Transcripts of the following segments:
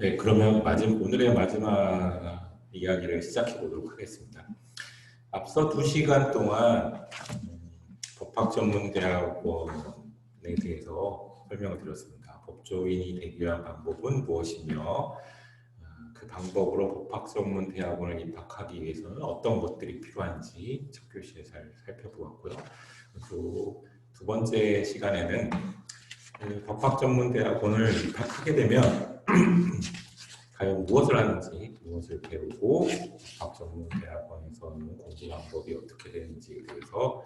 네, 그러면 오늘의 마지막 이야기를 시작해 보도록 하겠습니다. 앞서 2시간 동안 법학전문대학원에 대해서 설명을 드렸습니다. 법조인이 되기 위한 방법은 무엇이며 그 방법으로 법학전문대학원을 입학하기 위해서는 어떤 것들이 필요한지 첫 교시에 잘 살펴보았고요. 그리고 두 번째 시간에는 법학전문대학원을 입학하게 되면 과연 무엇을 하는지, 무엇을 배우고 법학전문대학원에서는 공부 방법이 어떻게 되는지에 대해서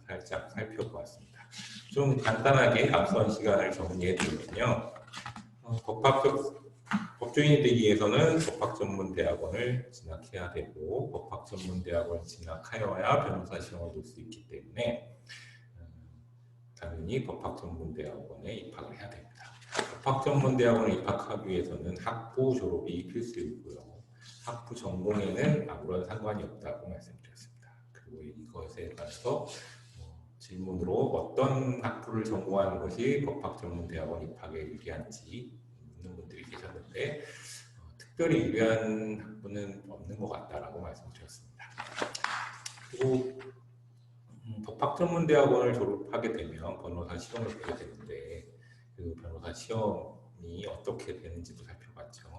살짝 살펴보았습니다. 좀 간단하게 앞선 시간을 정리해 드리면요. 법조인이 되기 위해서는 법학전문대학원을 진학해야 되고 법학전문대학원을 진학하여야 변호사 시험을 볼 수 있기 때문에 당연히 법학전문대학원에 입학을 해야 됩니다. 법학전문대학원에 입학하기 위해서는 학부 졸업이 필수이고요. 학부 전공에는 아무런 상관이 없다고 말씀드렸습니다. 그리고 이것에 관해서 질문으로 어떤 학부를 전공하는 것이 법학전문대학원 입학에 유리한지 묻는 분들이 계셨는데 특별히 유리한 학부는 없는 것 같다라고 말씀드렸습니다. 그리고 법학전문대학원을 졸업하게 되면 변호사 시험을 보게 되는데 그 변호사 시험이 어떻게 되는지도 살펴봤죠.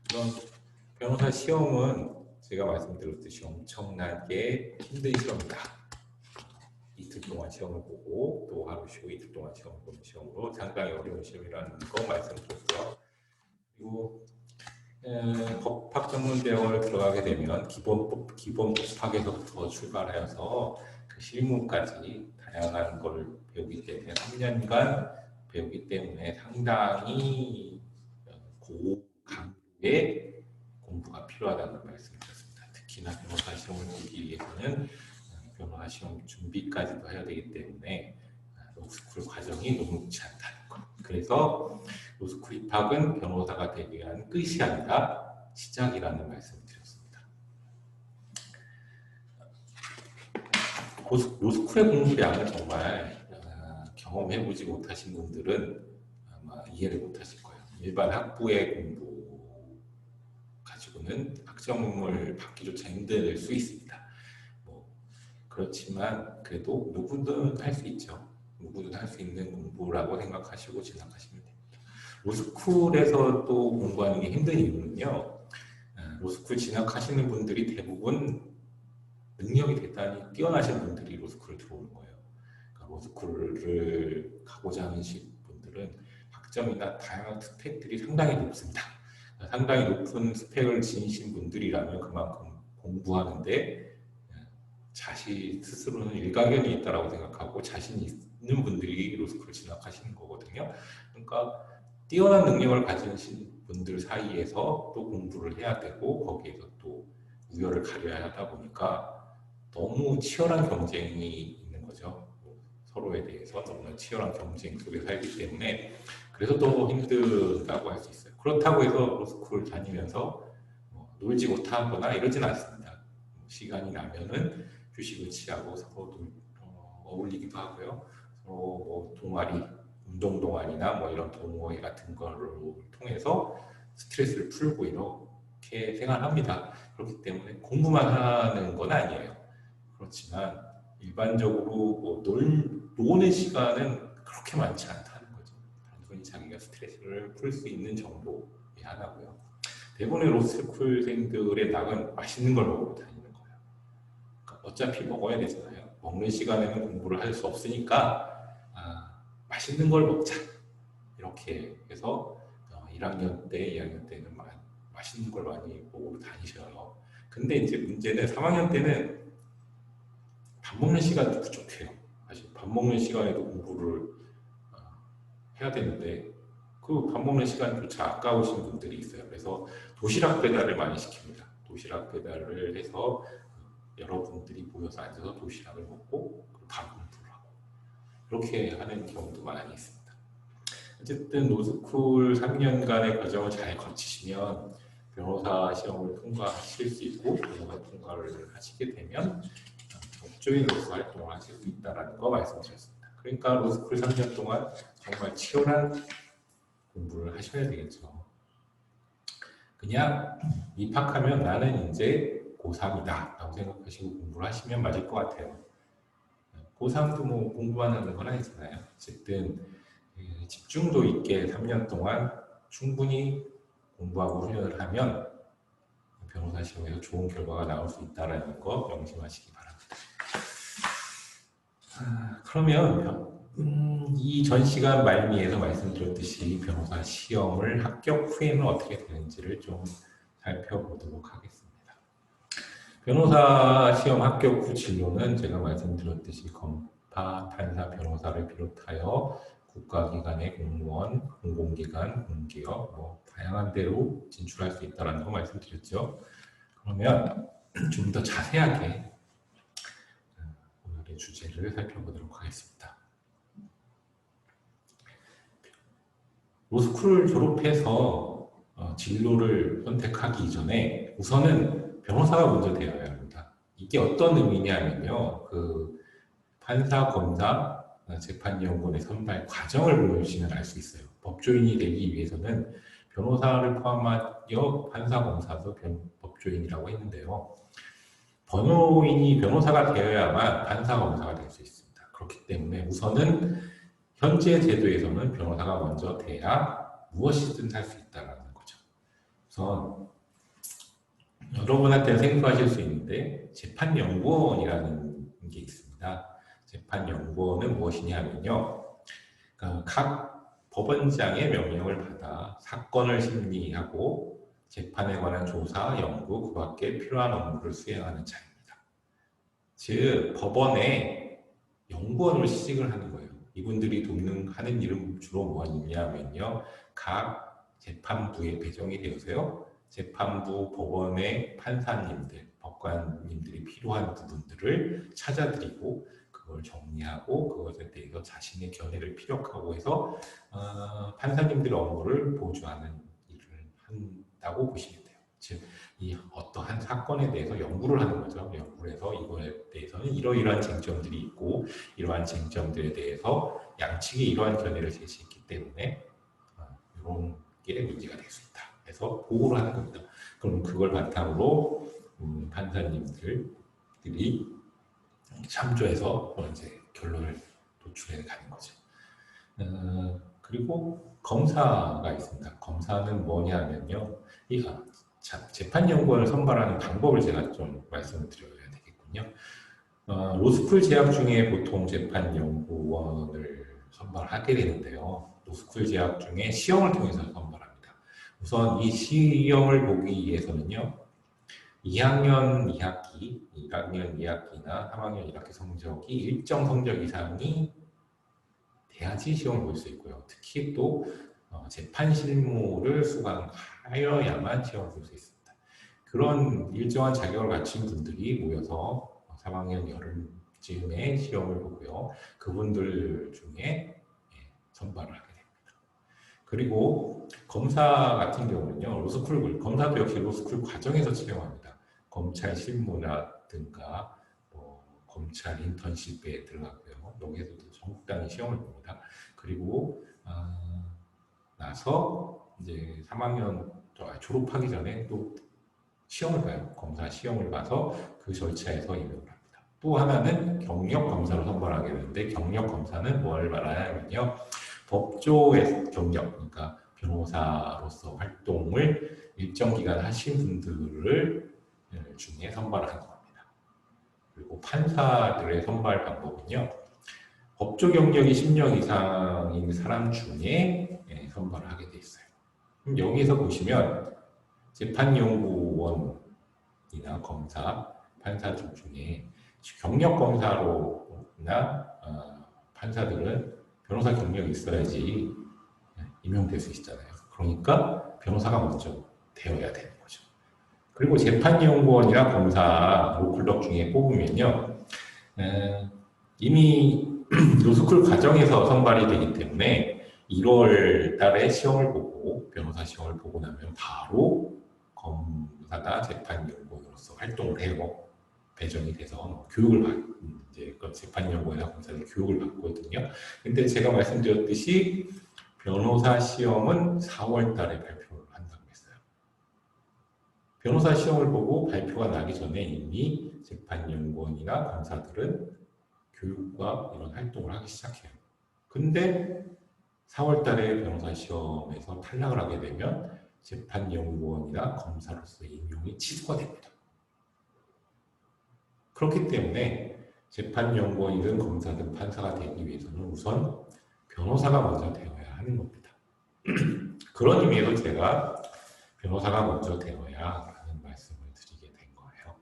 그런 변호사 시험은 제가 말씀드렸듯이 엄청나게 힘든 시험이다. 이틀 동안 시험을 보고 또 하루 쉬고 이틀 동안 시험을 보는 시험으로 상당히 어려운 시험이라는 거 말씀드렸고요. 그리고 법학전문대학원을 들어가게 되면 기본 법학에서부터 출발하여서 그 실무까지 다양한 걸 배우기 때문에 3년간 배우기 때문에 상당히 고강도의 공부가 필요하다는 말씀을 드렸습니다. 특히나 변호사 시험을 보기 위해서는 변호사 시험 준비까지도 해야 되기 때문에 로스쿨 과정이 녹록지 않다는 것. 그래서 로스쿨 입학은 변호사가 되기 위한 끝이 아니라 시작이라는 말씀을 드렸습니다. 로스쿨의 공부량을 정말 경험해보지 못하신 분들은 아마 이해를 못하실 거예요. 일반 학부의 공부 가지고는 학점을 받기조차 힘들 수 있습니다. 그렇지만 그래도 누구든 할 수 있죠. 누구든 할 수 있는 공부라고 생각하시고 진학하시면 됩니다. 로스쿨에서 또 공부하는 게 힘든 이유는요. 로스쿨 진학하시는 분들이 대부분 능력이 대단히 뛰어나신 분들이 로스쿨을 들어오는 거예요. 그러니까 로스쿨을 가고자 하는 분들은 학점이나 다양한 스펙들이 상당히 높습니다. 상당히 높은 스펙을 지니신 분들이라면 그만큼 공부하는데 자신 스스로는 일가견이 있다고 생각하고 자신 있는 분들이 로스쿨을 진학하시는 거거든요. 그러니까 뛰어난 능력을 가지신 분들 사이에서 또 공부를 해야 되고 거기에서 또 우열을 가려야 하다 보니까 너무 치열한 경쟁이 있는 거죠. 서로에 대해서 너무나 치열한 경쟁 속에 살기 때문에 그래서 더 힘들다고 할 수 있어요. 그렇다고 해서 로스쿨 다니면서 놀지 못하거나 이러진 않습니다. 시간이 나면은 휴식을 취하고 서로 어울리기도 하고요. 서로 동아리, 운동 동아리나 이런 동호회 같은 거를 통해서 스트레스를 풀고 이렇게 생활합니다. 그렇기 때문에 공부만 하는 건 아니에요. 그렇지만 일반적으로 노는 시간은 그렇게 많지 않다는 거죠. 단순히 자기가 스트레스를 풀 수 있는 정도의 하나고요. 대부분의 로스쿨생들의 낙은 맛있는 걸 먹으러 다니는 거예요. 그러니까 어차피 먹어야 되잖아요. 먹는 시간에는 공부를 할 수 없으니까 맛있는 걸 먹자. 이렇게 해서 1학년 때, 2학년 때는 맛있는 걸 많이 먹으러 다니셔요. 근데 이제 문제는 3학년 때는 밥 먹는 시간도 부족해요. 사실 밥 먹는 시간에도 공부를 해야 되는데 그 밥 먹는 시간조차 아까우신 분들이 있어요. 그래서 도시락 배달을 많이 시킵니다. 도시락 배달을 해서 여러분들이 모여서 앉아서 도시락을 먹고 밥 공부를 하고 이렇게 하는 경우도 많이 있습니다. 어쨌든 로스쿨 3년간의 과정을 잘 거치시면 변호사 시험을 통과하실 수 있고 변호사 통과를 하시게 되면 법조인으로서 활동을 하실 수 있다는 거 말씀드렸습니다. 그러니까 로스쿨 3년 동안 정말 치열한 공부를 하셔야 되겠죠. 그냥 입학하면 나는 이제 고3이다 라고 생각하시고 공부를 하시면 맞을 것 같아요. 고3도 뭐 공부만 하는 건 아니잖아요. 어쨌든 집중도 있게 3년 동안 충분히 공부하고 훈련을 하면 변호사 시험에서 좋은 결과가 나올 수 있다는 거 명심하시기 바랍니다. 그러면 이 전 시간 말미에서 말씀드렸듯이 변호사 시험을 합격 후에는 어떻게 되는지를 좀 살펴보도록 하겠습니다. 변호사 시험 합격 후 진로는 제가 말씀드렸듯이 검파, 판사, 변호사를 비롯하여 국가기관의 공무원, 공공기관, 공기업 뭐 다양한 데로 진출할 수 있다는 거 말씀드렸죠. 그러면 좀 더 자세하게 오늘의 주제를 살펴보도록 하겠습니다. 로스쿨을 졸업해서 진로를 선택하기 이전에 우선은 변호사가 먼저 되어야 합니다. 이게 어떤 의미냐면요. 그 판사, 검사, 재판연구원의 선발 과정을 보시면 알 수 있어요. 법조인이 되기 위해서는 변호사를 포함하여 판사, 검사도 법조인이라고 했는데요. 변호사가 되어야만 판사, 검사가 될 수 있습니다. 그렇기 때문에 우선은 현재 제도에서는 변호사가 먼저 돼야 무엇이든 할 수 있다는 거죠. 우선 여러분한테는 생소하실 수 있는데 재판연구원이라는 게 있습니다. 재판연구원은 무엇이냐면요. 각 법원장의 명령을 받아 사건을 심리하고 재판에 관한 조사, 연구, 그 밖에 필요한 업무를 수행하는 자입니다. 즉 법원에 연구원을 시직을 하는 거예요. 이분들이 하는 일은 주로 뭐냐면요. 각 재판부에 배정이 되어서요. 재판부, 법원의 판사님들, 법관님들이 필요한 부분들을 찾아드리고 그걸 정리하고 그것에 대해서 자신의 견해를 피력하고 해서 판사님들의 업무를 보조하는 일을 한다고 보시면 돼요. 즉, 이 어떠한 사건에 대해서 연구를 하는 거죠. 연구를 해서 이거에 대해서는 이러이러한 쟁점들이 있고 이러한 쟁점들에 대해서 양측이 이러한 견해를 제시했기 때문에 이런 게 문제가 될 수 있다. 그래서 보고를 하는 겁니다. 그럼 그걸 바탕으로 판사님들이 참조해서 이제 결론을 도출해 가는 거죠. 그리고 검사가 있습니다. 검사는 뭐냐면요. 재판연구원을 선발하는 방법을 제가 좀 말씀을 드려야 되겠군요. 로스쿨 재학 중에 보통 재판연구원을 선발하게 되는데요. 로스쿨 재학 중에 시험을 통해서 선발합니다. 우선 이 시험을 보기 위해서는요. 2학년 2학기나 3학년 1학기 성적이 일정 성적 이상이 돼야지 시험을 볼 수 있고요. 특히 또 재판 실무를 수강하여야만 시험을 볼 수 있습니다. 그런 일정한 자격을 갖춘 분들이 모여서 3학년 여름쯤에 시험을 보고요. 그분들 중에 선발을 하게 됩니다. 그리고 검사 같은 경우는요. 검사도 역시 로스쿨 과정에서 채용합니다. 검찰 실무라든가 검찰 인턴십에 들어가고요. 여기에서도 전국단위 시험을 봅니다. 그리고 나서 이제 3학년 졸업하기 전에 또 시험을 봐요. 검사 시험을 봐서 그 절차에서 임용을 합니다. 또 하나는 경력 검사로 선발하게 되는데 경력 검사는 뭘 말하냐면요. 법조의 경력, 그러니까 변호사로서 활동을 일정 기간 하신 분들을 중에 선발하는 겁니다. 그리고 판사들의 선발 방법은요. 법조 경력이 10년 이상인 사람 중에 선발을 하게 돼 있어요. 그럼 여기서 보시면 재판연구원이나 검사, 판사들 중에 경력 검사로나 판사들은 변호사 경력이 있어야지 임용될 수 있잖아요. 그러니까 변호사가 먼저 되어야 되는 거죠. 그리고 재판연구원이나 검사 로클럽 중에 뽑으면요. 이미 로스쿨 과정에서 선발이 되기 때문에 1월 달에 시험을 보고 변호사 시험을 보고 나면 바로 검사나 재판연구원으로서 활동을 해요. 배정이 돼서 교육을 이제 재판연구원이나 검사들 교육을 받거든요. 근데 제가 말씀드렸듯이 변호사 시험은 4월 달에 발표를 한다고 했어요. 변호사 시험을 보고 발표가 나기 전에 이미 재판연구원이나 검사들은 교육과 이런 활동을 하기 시작해요. 근데 4월 달에 변호사 시험에서 탈락을 하게 되면 재판연구원이나 검사로서의 임용이 취소가 됩니다. 그렇기 때문에 재판연구원이든 검사든 판사가 되기 위해서는 우선 변호사가 먼저 되어야 하는 겁니다. 그런 의미에서 제가 변호사가 먼저 되어야 하는 말씀을 드리게 된 거예요.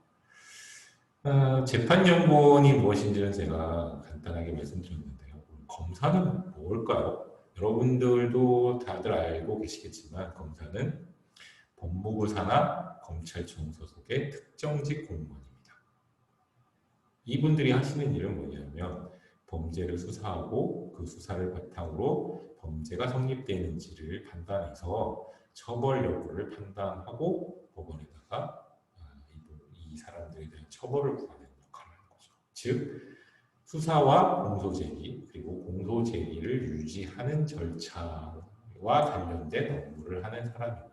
재판연구원이 무엇인지는 제가 간단하게 말씀드렸는데요. 검사는 뭘까요? 여러분들도 다들 알고 계시겠지만 검사는 법무부 산하 검찰청 소속의 특정직 공무원입니다. 이분들이 하시는 일은 뭐냐면 범죄를 수사하고 그 수사를 바탕으로 범죄가 성립되는지를 판단해서 처벌 여부를 판단하고 법원에다가 이 사람들에 대한 처벌을 구하는 역할을 하는 거죠. 즉 수사와 공소제기 그리고 공소제기를 유지하는 절차와 관련된 업무를 하는 사람입니다.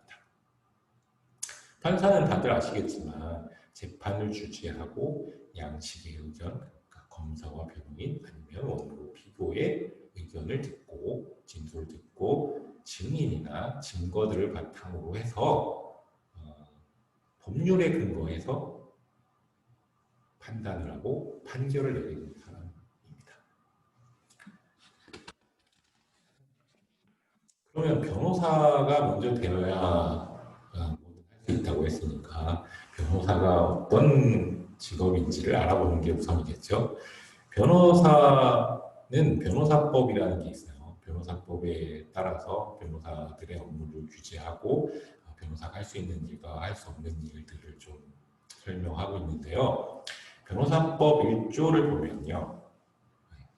판사는 다들 아시겠지만 재판을 주재하고 양측의 의견, 그러니까 검사와 변호인 아니면 원고 피고의 의견을 듣고 진술을 듣고 증인이나 증거들을 바탕으로 해서 법률에 근거해서 판단을 하고 판결을 내리는 사람입니다. 그러면 변호사가 먼저 되어야 할 수 있다고 했으니까 변호사가 어떤 직업인지를 알아보는 게 우선이겠죠. 변호사는 변호사법이라는 게 있어요. 변호사법에 따라서 변호사들의 업무를 규제하고 변호사가 할 수 있는 일과 할 수 없는 일들을 좀 설명하고 있는데요. 변호사법 1조를 보면요.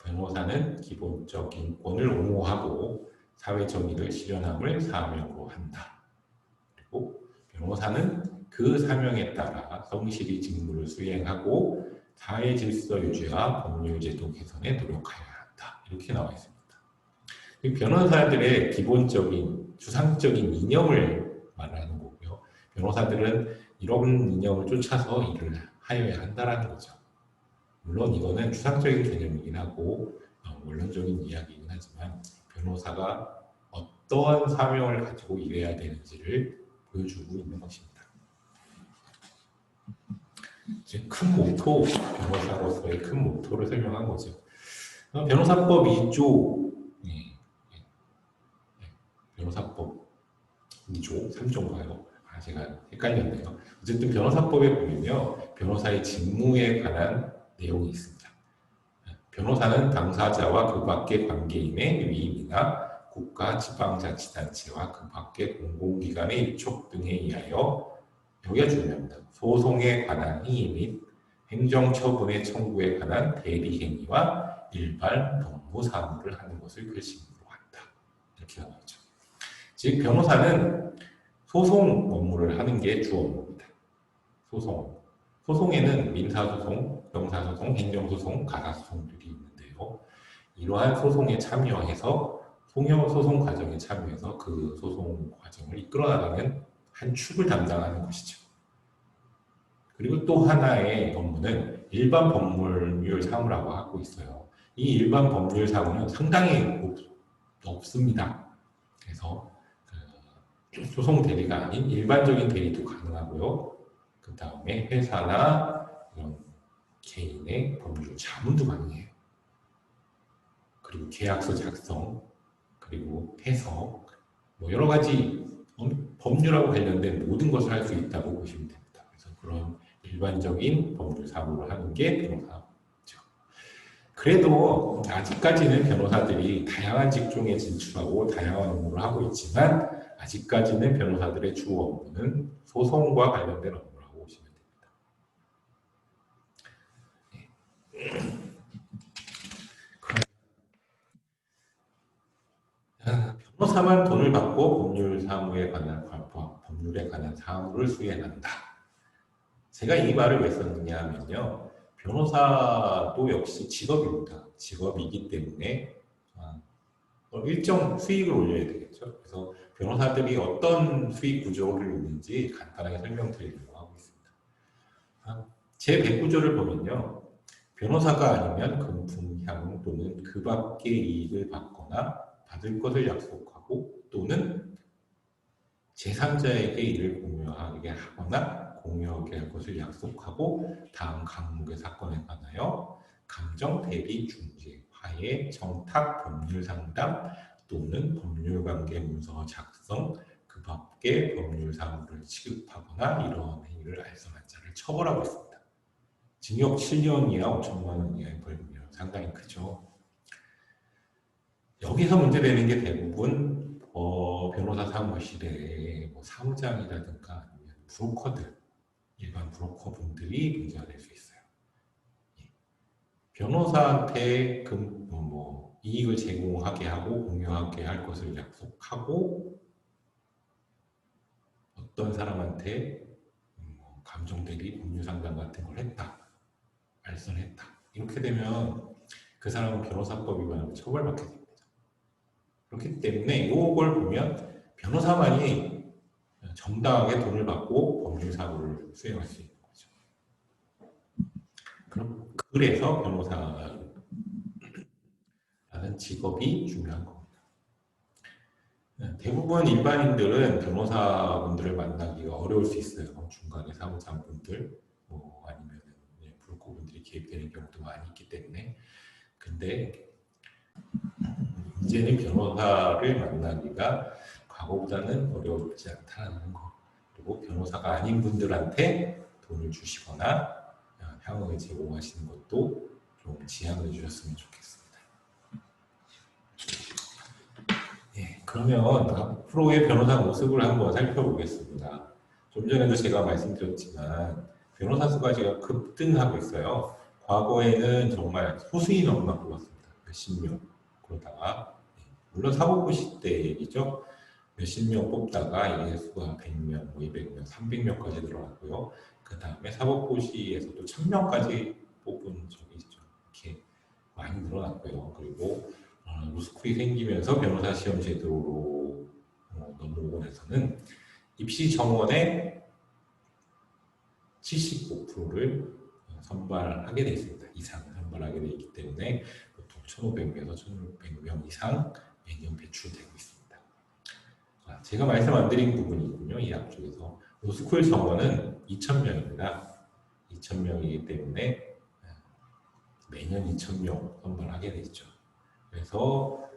변호사는 기본적 인권을 옹호하고 사회정의를 실현함을 사명으로 한다. 그리고 변호사는 그 사명에 따라 성실히 직무를 수행하고 사회 질서 유지와 법률 제도 개선에 노력하여야 한다. 이렇게 나와 있습니다. 변호사들의 기본적인 추상적인 이념을 말하는 거고요. 변호사들은 이런 이념을 쫓아서 일을 하여야 한다는 거죠. 물론 이거는 추상적인 개념이긴 하고 원론적인 이야기이긴 하지만 변호사가 어떠한 사명을 가지고 일해야 되는지를 보여주고 있는 것입니다. 큰 모토, 변호사로서의 큰 모토를 설명한 거죠. 변호사법 2조, 변호사법 2조, 3조인가요? 제가 헷갈렸네요. 어쨌든 변호사법에 보면요, 변호사의 직무에 관한 내용이 있습니다. 변호사는 당사자와 그 밖의 관계인의 위임이나 국가, 지방자치단체와 그 밖의 공공기관의 입촉 등에 의하여 여기가 중요합니다. 소송에 관한 행위 및 행정처분의 청구에 관한 대리행위와 일반 법무 사무를 하는 것을 결심으로 한다. 이렇게 나와있죠. 즉 변호사는 소송 업무를 하는 게 주 업무입니다. 소송에는 민사소송, 형사소송, 행정소송, 가사소송들이 있는데요. 이러한 소송에 참여해서 소송 과정에 참여해서 그 소송 과정을 이끌어나가는 한 축을 담당하는 것이죠. 그리고 또 하나의 업무는 일반 법률 사무라고 하고 있어요. 이 일반 법률 사무는 상당히 없습니다. 그래서 소송 대리가 아닌 일반적인 대리도 가능하고요. 그 다음에 회사나 이런 개인의 법률 자문도 가능해요. 그리고 계약서 작성, 그리고 해석, 뭐 여러 가지 법률하고 관련된 모든 것을 할 수 있다고 보시면 됩니다. 그래서 그런 일반적인 법률 사무를 하는 게 변호사죠. 그래도 아직까지는 변호사들이 다양한 직종에 진출하고 다양한 업무를 하고 있지만 아직까지는 변호사들의 주 업무는 소송과 관련된 업무라고 보시면 됩니다. 변호사만 돈을 받고 법률에 관한 사무를 수행한다. 제가 이 말을 왜 썼느냐 하면요. 변호사도 역시 직업입니다. 직업이기 때문에 일정 수익을 올려야 되겠죠. 그래서 변호사들이 어떤 수익 구조를 있는지 간단하게 설명드리려고 하고 있습니다. 제 109조를 보면요. 변호사가 아니면 금품, 향 또는 그 밖의 이익을 받거나 받을 것을 약속하고 또는 제3자에게 이를 공유하게 하거나 공유하게 할 것을 약속하고 다음 항목의 사건에 관하여 감정, 대리, 중재, 화해, 청탁, 법률 상담 또는 법률관계 문서 작성, 그 밖의 법률 사무를 취급하거나 이러한 행위를 알선한 자를 처벌하고 있습니다. 징역 7년 이하 5천만 원 이하의 벌금이요. 상당히 크죠. 여기서 문제되는 게 대부분 변호사 사무실에 뭐 사무장이라든가 아니면 브로커들, 일반 브로커분들이 문제가 될 수 있어요. 변호사한테 이익을 제공하게 하고 공유하게 할 것을 약속하고 어떤 사람한테 감정 대리, 법률 상담 같은 걸 했다, 알선했다. 이렇게 되면 그 사람은 변호사법 위반으로 처벌받게 됩니다. 그렇기 때문에 이걸 보면 변호사만이 정당하게 돈을 받고 법률 사고를 수행할 수 있는 거죠. 그래서 변호사라는 직업이 중요한 겁니다. 대부분 일반인들은 변호사분들을 만나기가 어려울 수 있어요. 중간에 사무장분들, 아니면 브로커분들이 개입되는 경우도 많이 있기 때문에. 근데 이제는 변호사를 만나기가 과거보다는 어렵지 않다는 거. 그리고 변호사가 아닌 분들한테 돈을 주시거나 향응을 제공하시는 것도 좀 지양해 주셨으면 좋겠습니다. 그러면 앞으로의 변호사 모습을 한번 살펴보겠습니다. 좀 전에도 제가 말씀드렸지만 변호사 수가 지금 급등하고 있어요. 과거에는 정말 소수인원만 뽑았습니다. 몇십 명. 그러다가 물론 사법고시 때 얘기죠. 몇십 명 뽑다가 이게 수가 100명, 200명, 300명까지 늘어났고요. 그 다음에 사법고시에서도 1000명까지 뽑은 적이 있죠. 이렇게 많이 늘어났고요. 그리고 로스쿨이 생기면서 변호사 시험 제도로 넘어오고 나서는 입시 정원의 75%를 선발하게 되어 있습니다. 이상 선발하게 되어 있기 때문에 보통 1,500명에서 1,600명 이상 매년 배출되고 있습니다. 제가 말씀 안 드린 부분이 있군요. 이 앞쪽에서 로스쿨 정원은 2,000명입니다. 2,000명이기 때문에 매년 2,000명 선발하게 되죠. 그래서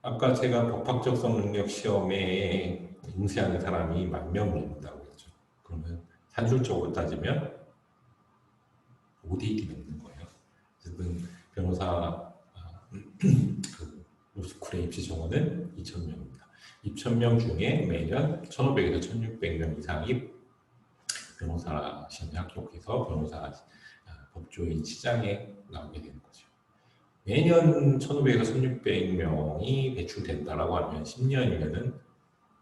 아까 제가 법학적성 능력 시험에 응시하는 사람이 10,000명 넘는다고 했죠. 그러면 산술적으로 따지면 5대1이 넘는 거예요. 지금 변호사 로스쿨의 입시 정원은 2,000명입니다. 2,000명 중에 매년 1,500에서 1,600명 이상이 변호사 시험에 합격해서 변호사 법조인 시장에 나오게 되는 거죠. 매년 1,500에서 1,600명이 배출된다라고 하면 10년이면은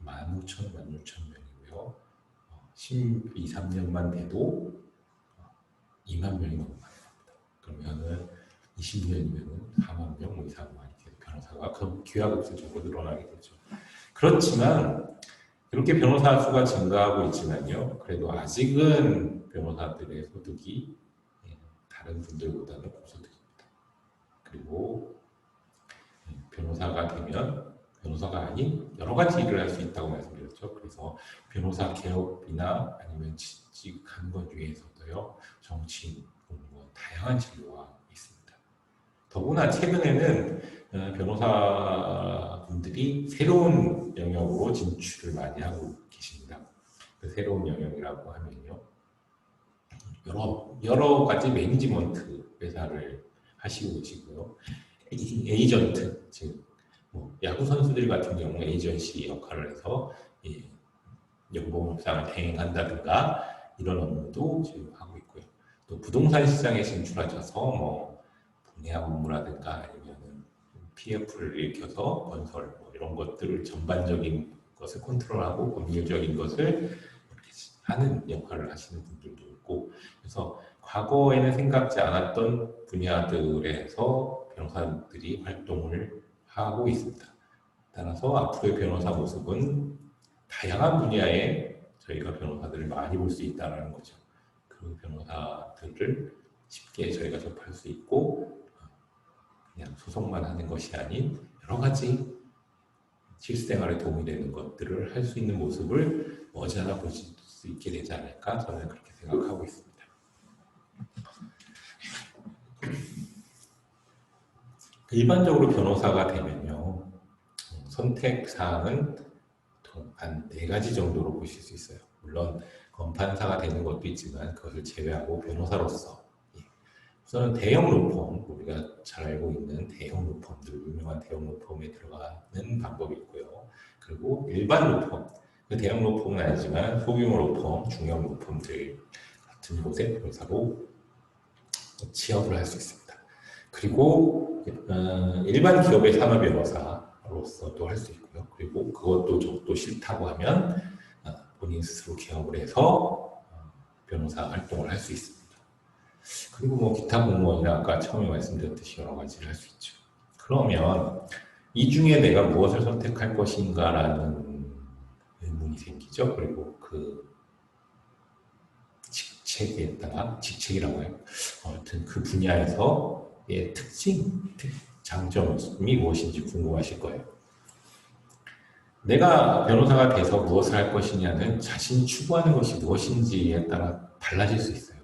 15,000, 16,000명이고요. 12, 3년만 돼도 2만 명이 넘어가는 겁니다. 그러면은 20년이면은 4만 명 이상만 변호사가 기하급수적으로 늘어나게 되죠. 그렇지만 이렇게 변호사 수가 증가하고 있지만요. 그래도 아직은 변호사들의 소득이 다른 분들보다는 고소득입니다. 그리고 변호사가 되면 변호사가 아닌 여러 가지 일을 할 수 있다고 말씀드렸죠. 그래서 변호사 개업이나 아니면 취직하는 것 중에서도요. 정치인, 공무원, 다양한 진로가 있습니다. 더구나 최근에는 변호사분들이 새로운 영역으로 진출을 많이 하고 계십니다. 그 새로운 영역이라고 하면요. 여러 가지 매니지먼트 회사를 하시고 계시고요. 에이전트, 즉 야구 선수들 같은 경우 에이전시 역할을 해서 연봉 협상을 대행한다든가 이런 업무도 지금 하고 있고요. 또 부동산 시장에 진출하셔서 분양 업무라든가 아니면 PF를 일으켜서 건설 이런 것들을 전반적인 것을 컨트롤하고 법률적인 것을 하는 역할을 하시는 분들도 있고, 그래서 과거에는 생각지 않았던 분야들에서 변호사들이 활동을 하고 있습니다. 따라서 앞으로의 변호사 모습은 다양한 분야에 저희가 변호사들을 많이 볼 수 있다는 거죠. 그 변호사들을 쉽게 저희가 접할 수 있고 그냥 소송만 하는 것이 아닌 여러 가지 실생활에 도움이 되는 것들을 할 수 있는 모습을 머지않아 볼 수 있게 되지 않을까 저는 그렇게 생각하고 있습니다. 일반적으로 변호사가 되면요, 선택사항은 한 4가지 정도로 보실 수 있어요. 물론 검판사가 되는 것도 있지만 그것을 제외하고 변호사로서 우선은 대형 로펌, 우리가 잘 알고 있는 대형 로펌들, 유명한 대형 로펌에 들어가는 방법이 있고요. 그리고 일반 로펌, 그 대형 로펌은 아니지만 소규모 로펌, 중형 로펌들 같은 곳에 변호사로 취업을 할 수 있습니다. 그리고 일반 기업의 산업 변호사로서도 할 수 있고요. 그리고 그것도 저도 싫다고 하면 본인 스스로 개업을 해서 변호사 활동을 할 수 있습니다. 그리고 뭐 기타 공무원이나 아까 처음에 말씀드렸듯이 여러 가지를 할 수 있죠. 그러면 이 중에 내가 무엇을 선택할 것인가라는 의문이 생기죠. 그리고 그 직책에 따라, 직책이라고 해요. 아무튼 그 분야에서의 특징, 장점이 무엇인지 궁금하실 거예요. 내가 변호사가 돼서 무엇을 할 것이냐는 자신이 추구하는 것이 무엇인지에 따라 달라질 수 있어요.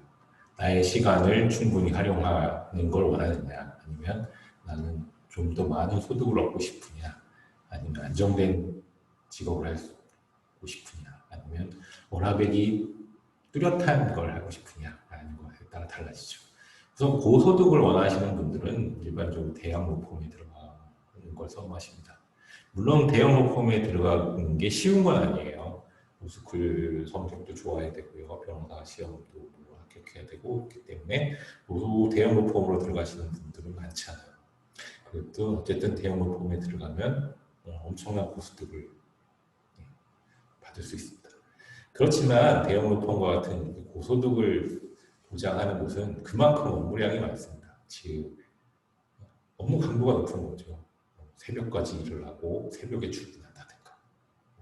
나의 시간을 충분히 활용하는 걸 원하느냐, 아니면 나는 좀 더 많은 소득을 얻고 싶으냐, 아니면 안정된 직업을 하고 싶으냐, 아니면 워라밸이 뚜렷한 걸 하고 싶으냐라는 것에 따라 달라지죠. 우선 고소득을 원하시는 분들은 일반적으로 대형 로펌에 들어가는 걸 선호하십니다. 물론 대형 로펌에 들어가는 게 쉬운 건 아니에요. 로스쿨 성적도 좋아야 되고요. 변호사 시험도 합격해야 되고 그렇기 때문에 대형 로펌으로 들어가시는 분들은 많지 않아요. 그것도 어쨌든 대형 로펌에 들어가면 엄청난 고소득을 받을 수 있습니다. 그렇지만 대형 로펌과 같은 고소득을 보장하는 곳은 그만큼 업무량이 많습니다. 즉 업무 강도가 높은 거죠. 새벽까지 일을 하고 새벽에 출근한다든가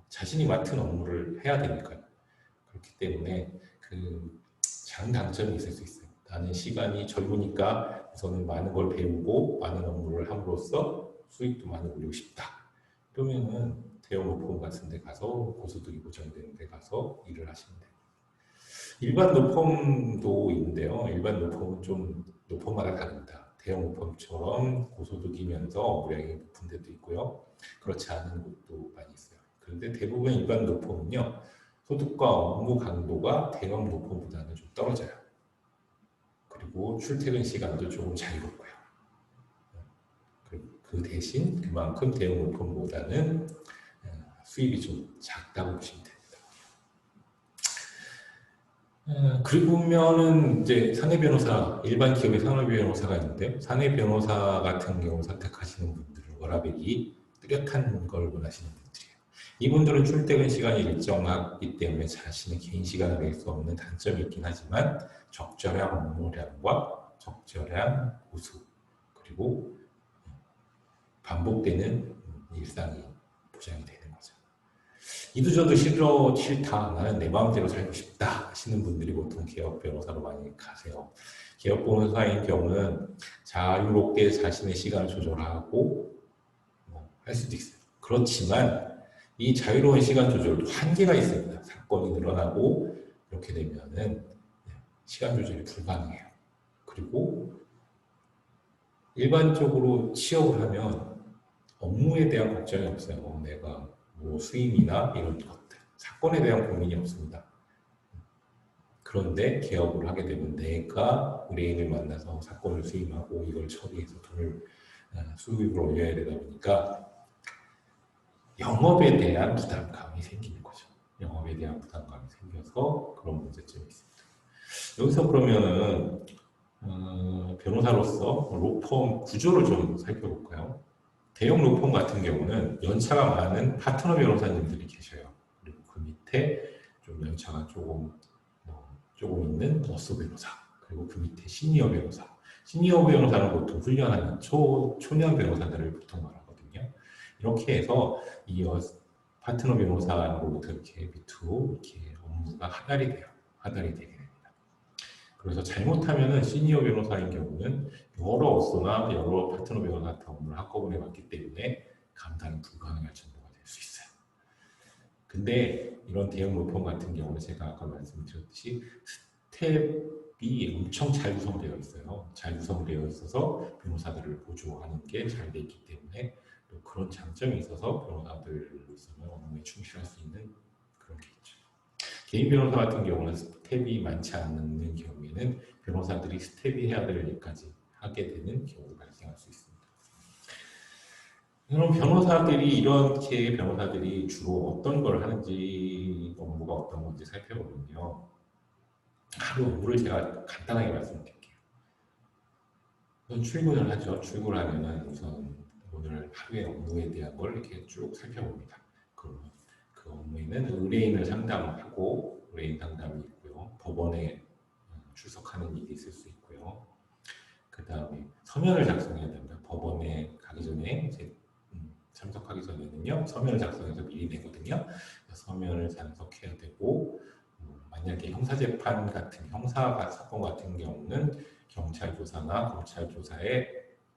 자신이 맡은 업무를 해야 되니까요. 그렇기 때문에 그 장단점이 있을 수 있어요. 나는 시간이 젊으니까 우선은 많은 걸 배우고 많은 업무를 함으로써 수익도 많이 올리고 싶다. 그러면은 대형 로펌 같은 데 가서 고소득이 보장되는 데 가서 일을 하시면 돼요. 일반 로펌도 있는데요. 일반 로펌은 좀 로펌마다 다릅니다. 대형 로펌처럼 고소득이면서 업무량이 높은 데도 있고요. 그렇지 않은 곳도 많이 있어요. 그런데 대부분 일반 로펌은요. 소득과 업무 강도가 대형 로펌보다는 좀 떨어져요. 그리고 출퇴근 시간도 조금 자유롭고요. 그 대신 그만큼 대형 로펌보다는 수입이 좀 작다고 보시면 됩니다. 그리고 보면은 이제 사내 변호사, 일반 기업의 사내 변호사가 있는데 사내 변호사 같은 경우 선택하시는 분들은 워라밸이 뚜렷한 걸 원하시는 분들이에요. 이분들은 출퇴근 시간이 일정하기 때문에 자신의 개인 시간을 낼 수 없는 단점이 있긴 하지만 적절한 업무량과 적절한 고수 그리고 반복되는 일상이 보장이 되는 거죠. 이도저도 싫다, 나는 내 마음대로 살고 싶다 하시는 분들이 보통 개업 변호사로 많이 가세요. 개업 변호사인 경우는 자유롭게 자신의 시간을 조절하고 할 수도 있어요. 그렇지만 이 자유로운 시간 조절도 한계가 있습니다. 사건이 늘어나고 이렇게 되면은 시간 조절이 불가능해요. 그리고 일반적으로 취업을 하면 업무에 대한 걱정이 없어요. 내가 뭐 수임이나 이런 것들, 사건에 대한 고민이 없습니다. 그런데 개업을 하게 되면 내가 의뢰인을 만나서 사건을 수임하고 이걸 처리해서 돈을 수입을 올려야 되다 보니까 영업에 대한 부담감이 생기는 거죠. 영업에 대한 부담감이 생겨서 그런 문제점이 있습니다. 여기서 그러면은 변호사로서 로펌 구조를 좀 살펴볼까요? 대형 로펌 같은 경우는 연차가 많은 파트너 변호사님들이 계셔요. 그리고 그 밑에 좀 연차가 조금 있는 어소 변호사, 그리고 그 밑에 시니어 변호사. 시니어 변호사는 보통 훈련하는 초년 변호사들을 보통 말하거든요. 이렇게 해서 이 파트너 변호사로부터 이렇게 밑으로 이렇게 업무가 하달이 되게 됩니다. 그래서 잘못하면은 시니어 변호사인 경우는 여러 업소나 여러 파트너 변호사한테 업무를 한꺼번에 맡기 때문에 감당이 불가능할 정도가 될 수 있어요. 근데 이런 대형 로펌 같은 경우는 제가 아까 말씀드렸듯이 스텝이 엄청 잘 구성되어 있어요. 잘 구성되어 있어서 변호사들을 보조하는 게 잘 돼 있기 때문에 또 그런 장점이 있어서 변호사들로서는 업무에 충실할 수 있는 그런 게 있죠. 개인 변호사 같은 경우는 스텝이 많지 않는 경우에는 변호사들이 스텝이 해야 될 일까지 하게 되는 경우가 발생할 수 있습니다. 그럼 변호사들이 주로 어떤 걸 하는지, 업무가 어떤 건지 살펴보면요. 하루 업무를 제가 간단하게 말씀드릴게요. 우선 출근을 하죠. 출근을 하면은 우선 오늘 하루의 업무에 대한 걸 이렇게 쭉 살펴봅니다. 그러면 그 업무에는 의뢰인을 상담하고, 의뢰인 상담이 있고요. 법원에 출석하는 일이 있을 수 있고요. 그 다음에 서면을 작성해야 됩니다. 법원에 가기 전에 참석하기 전에는요, 서면을 작성해서 미리 내거든요. 서면을 작성해야 되고, 만약에 형사재판 같은 형사 사건 같은 경우는 경찰 조사나 검찰 조사에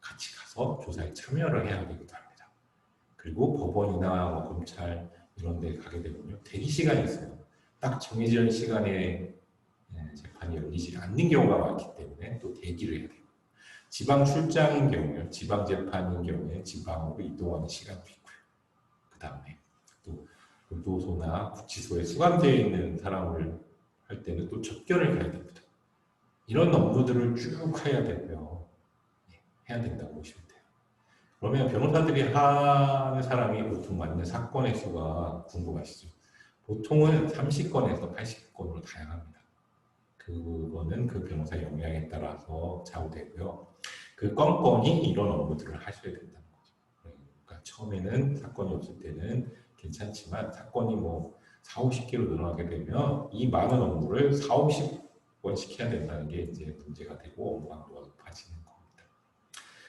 같이 가서 조사에 참여를 해야 되기도 합니다. 그리고 법원이나 검찰 이런 데 가게 되면요, 대기 시간이 있어요. 딱 정해진 시간에 재판이 열리지 않는 경우가 많기 때문에 또 대기를 해야 돼요. 지방 출장인 경우에, 지방 재판인 경우에 지방으로 이동하는 시간도 있고요. 그 다음에 또 교도소나 구치소에 수감되어 있는 사람을 할 때는 또 접견을 가야 됩니다. 이런 업무들을 쭉 해야 되고요. 해야 된다고 보시면 돼요. 그러면 변호사들이 하는 사람이 보통 맞는 사건의 수가 궁금하시죠? 보통은 30건에서 80건으로 다양합니다. 그거는 그 변호사 역량에 따라서 좌우되고요. 그 건건이 이런 업무들을 하셔야 된다는 거죠. 그러니까 처음에는 사건이 없을 때는 괜찮지만 사건이 뭐 4, 50개로 늘어나게 되면 이 많은 업무를 4, 50번씩 해야 된다는 게 이제 문제가 되고 업무 강도가 높아지는 겁니다.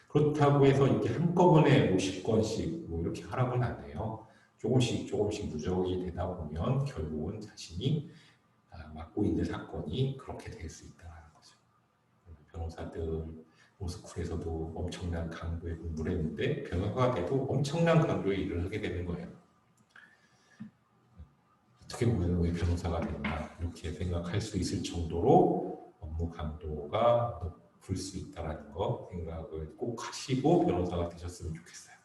그렇다고 해서 이렇게 한꺼번에 50건씩 뭐 이렇게 하라고는 안 해요. 조금씩 누적이 되다 보면 결국은 자신이 맡고 있는 사건이 그렇게 될 수 있다는 거죠. 변호사들 로스쿨에서도 엄청난 강도의 공부를 했는데 변호사가 돼도 엄청난 강도의 일을 하게 되는 거예요. 어떻게 보면 왜 변호사가 됐나 이렇게 생각할 수 있을 정도로 업무 강도가 높을 수 있다는 거 생각을 꼭 하시고 변호사가 되셨으면 좋겠어요.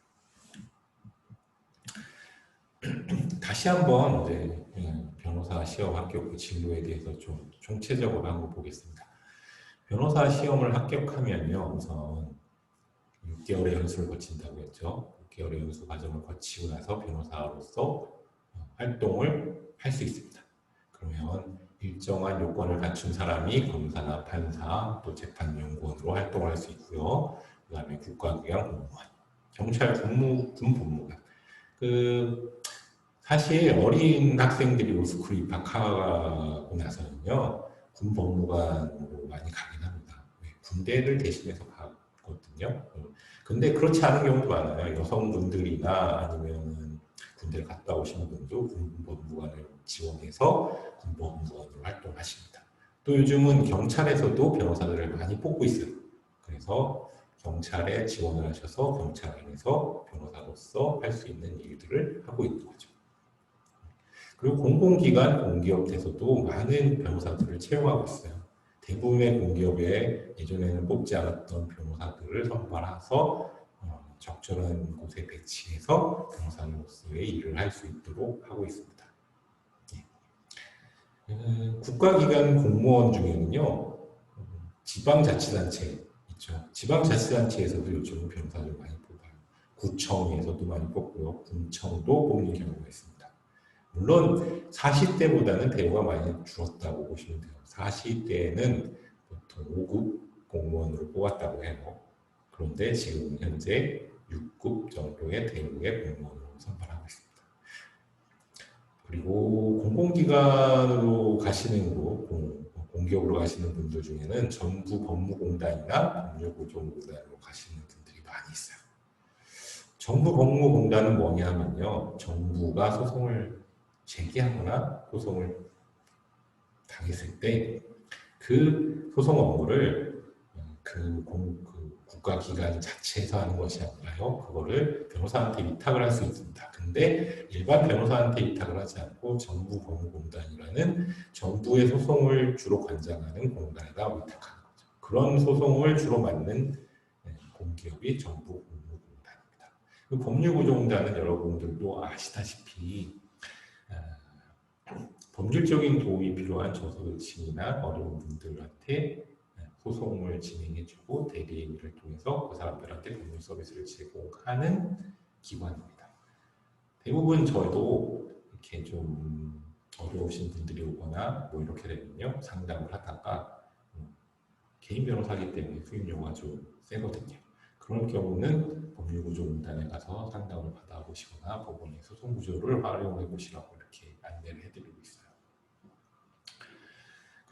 다시 한번 이제 변호사 시험 합격 진로에 대해서 좀 총체적으로 한번 보겠습니다. 변호사 시험을 합격하면요, 우선 6개월의 연수를 거친다고 했죠. 6개월의 연수 과정을 거치고 나서 변호사로서 활동을 할 수 있습니다. 그러면 일정한 요건을 갖춘 사람이 검사나 판사, 또 재판연구원으로 활동할 수 있고요. 그 다음에 국가기관 공무원, 경찰 군 법무관. 사실 어린 학생들이 로스쿨 입학하고 나서는요, 군 법무관으로 많이 가긴 합니다. 군대를 대신해서 가거든요. 근데 그렇지 않은 경우도 많아요. 여성분들이나 아니면 군대를 갔다 오시는 분도 군 법무관을 지원해서 군 법무관으로 활동하십니다. 또 요즘은 경찰에서도 변호사들을 많이 뽑고 있어요. 그래서 경찰에 지원을 하셔서 경찰 안에서 변호사로서 할 수 있는 일들을 하고 있는 거죠. 그리고 공공기관, 공기업에서도 많은 변호사들을 채용하고 있어요. 대부분의 공기업에 예전에는 뽑지 않았던 변호사들을 선발해서 적절한 곳에 배치해서 변호사로서의 일을 할 수 있도록 하고 있습니다. 국가기관 공무원 중에는요, 지방자치단체 있죠. 지방자치단체에서도 요즘 변호사를 많이 뽑아요. 구청에서도 많이 뽑고요. 군청도 뽑는 경우가 있습니다. 물론 40대보다는 대우가 많이 줄었다고 보시면 돼요. 40대에는 보통 5급 공무원으로 뽑았다고 해요. 그런데 지금 현재 6급 정도의 대우의 공무원으로 선발하고 있습니다. 그리고 공공기관으로 가시는 공기업으로 가시는 분들 중에는 정부 법무공단이나 법률구조공단으로 가시는 분들이 많이 있어요. 정부법무공단은 뭐냐면요. 정부가 소송을 제기하거나 소송을 당했을 때 그 소송 업무를 그 국가기관 자체에서 하는 것이 아니라요. 그거를 변호사한테 위탁을 할 수 있습니다. 근데 일반 변호사한테 위탁을 하지 않고 정부법무공단이라는 정부의 소송을 주로 관장하는 공단에다 위탁하는 거죠. 그런 소송을 주로 맡는 공기업이 정부법무공단입니다. 그 법률구조공단은 여러분들도 아시다시피 법률적인 도움이 필요한 저소득층이나 어려운 분들한테 소송을 진행해주고 대리인을 통해서 그 사람들한테 법률 서비스를 제공하는 기관입니다. 대부분 저도 이렇게 좀 어려우신 분들이 오거나 뭐 이렇게 되면요 상담을 하다가 개인 변호사기 때문에 수임료가 좀 세거든요. 그런 경우는 법률구조공단에 가서 상담을 받아보시거나 법원의 소송구조를 활용해 보시라고 이렇게 안내를 해드리고 있어요.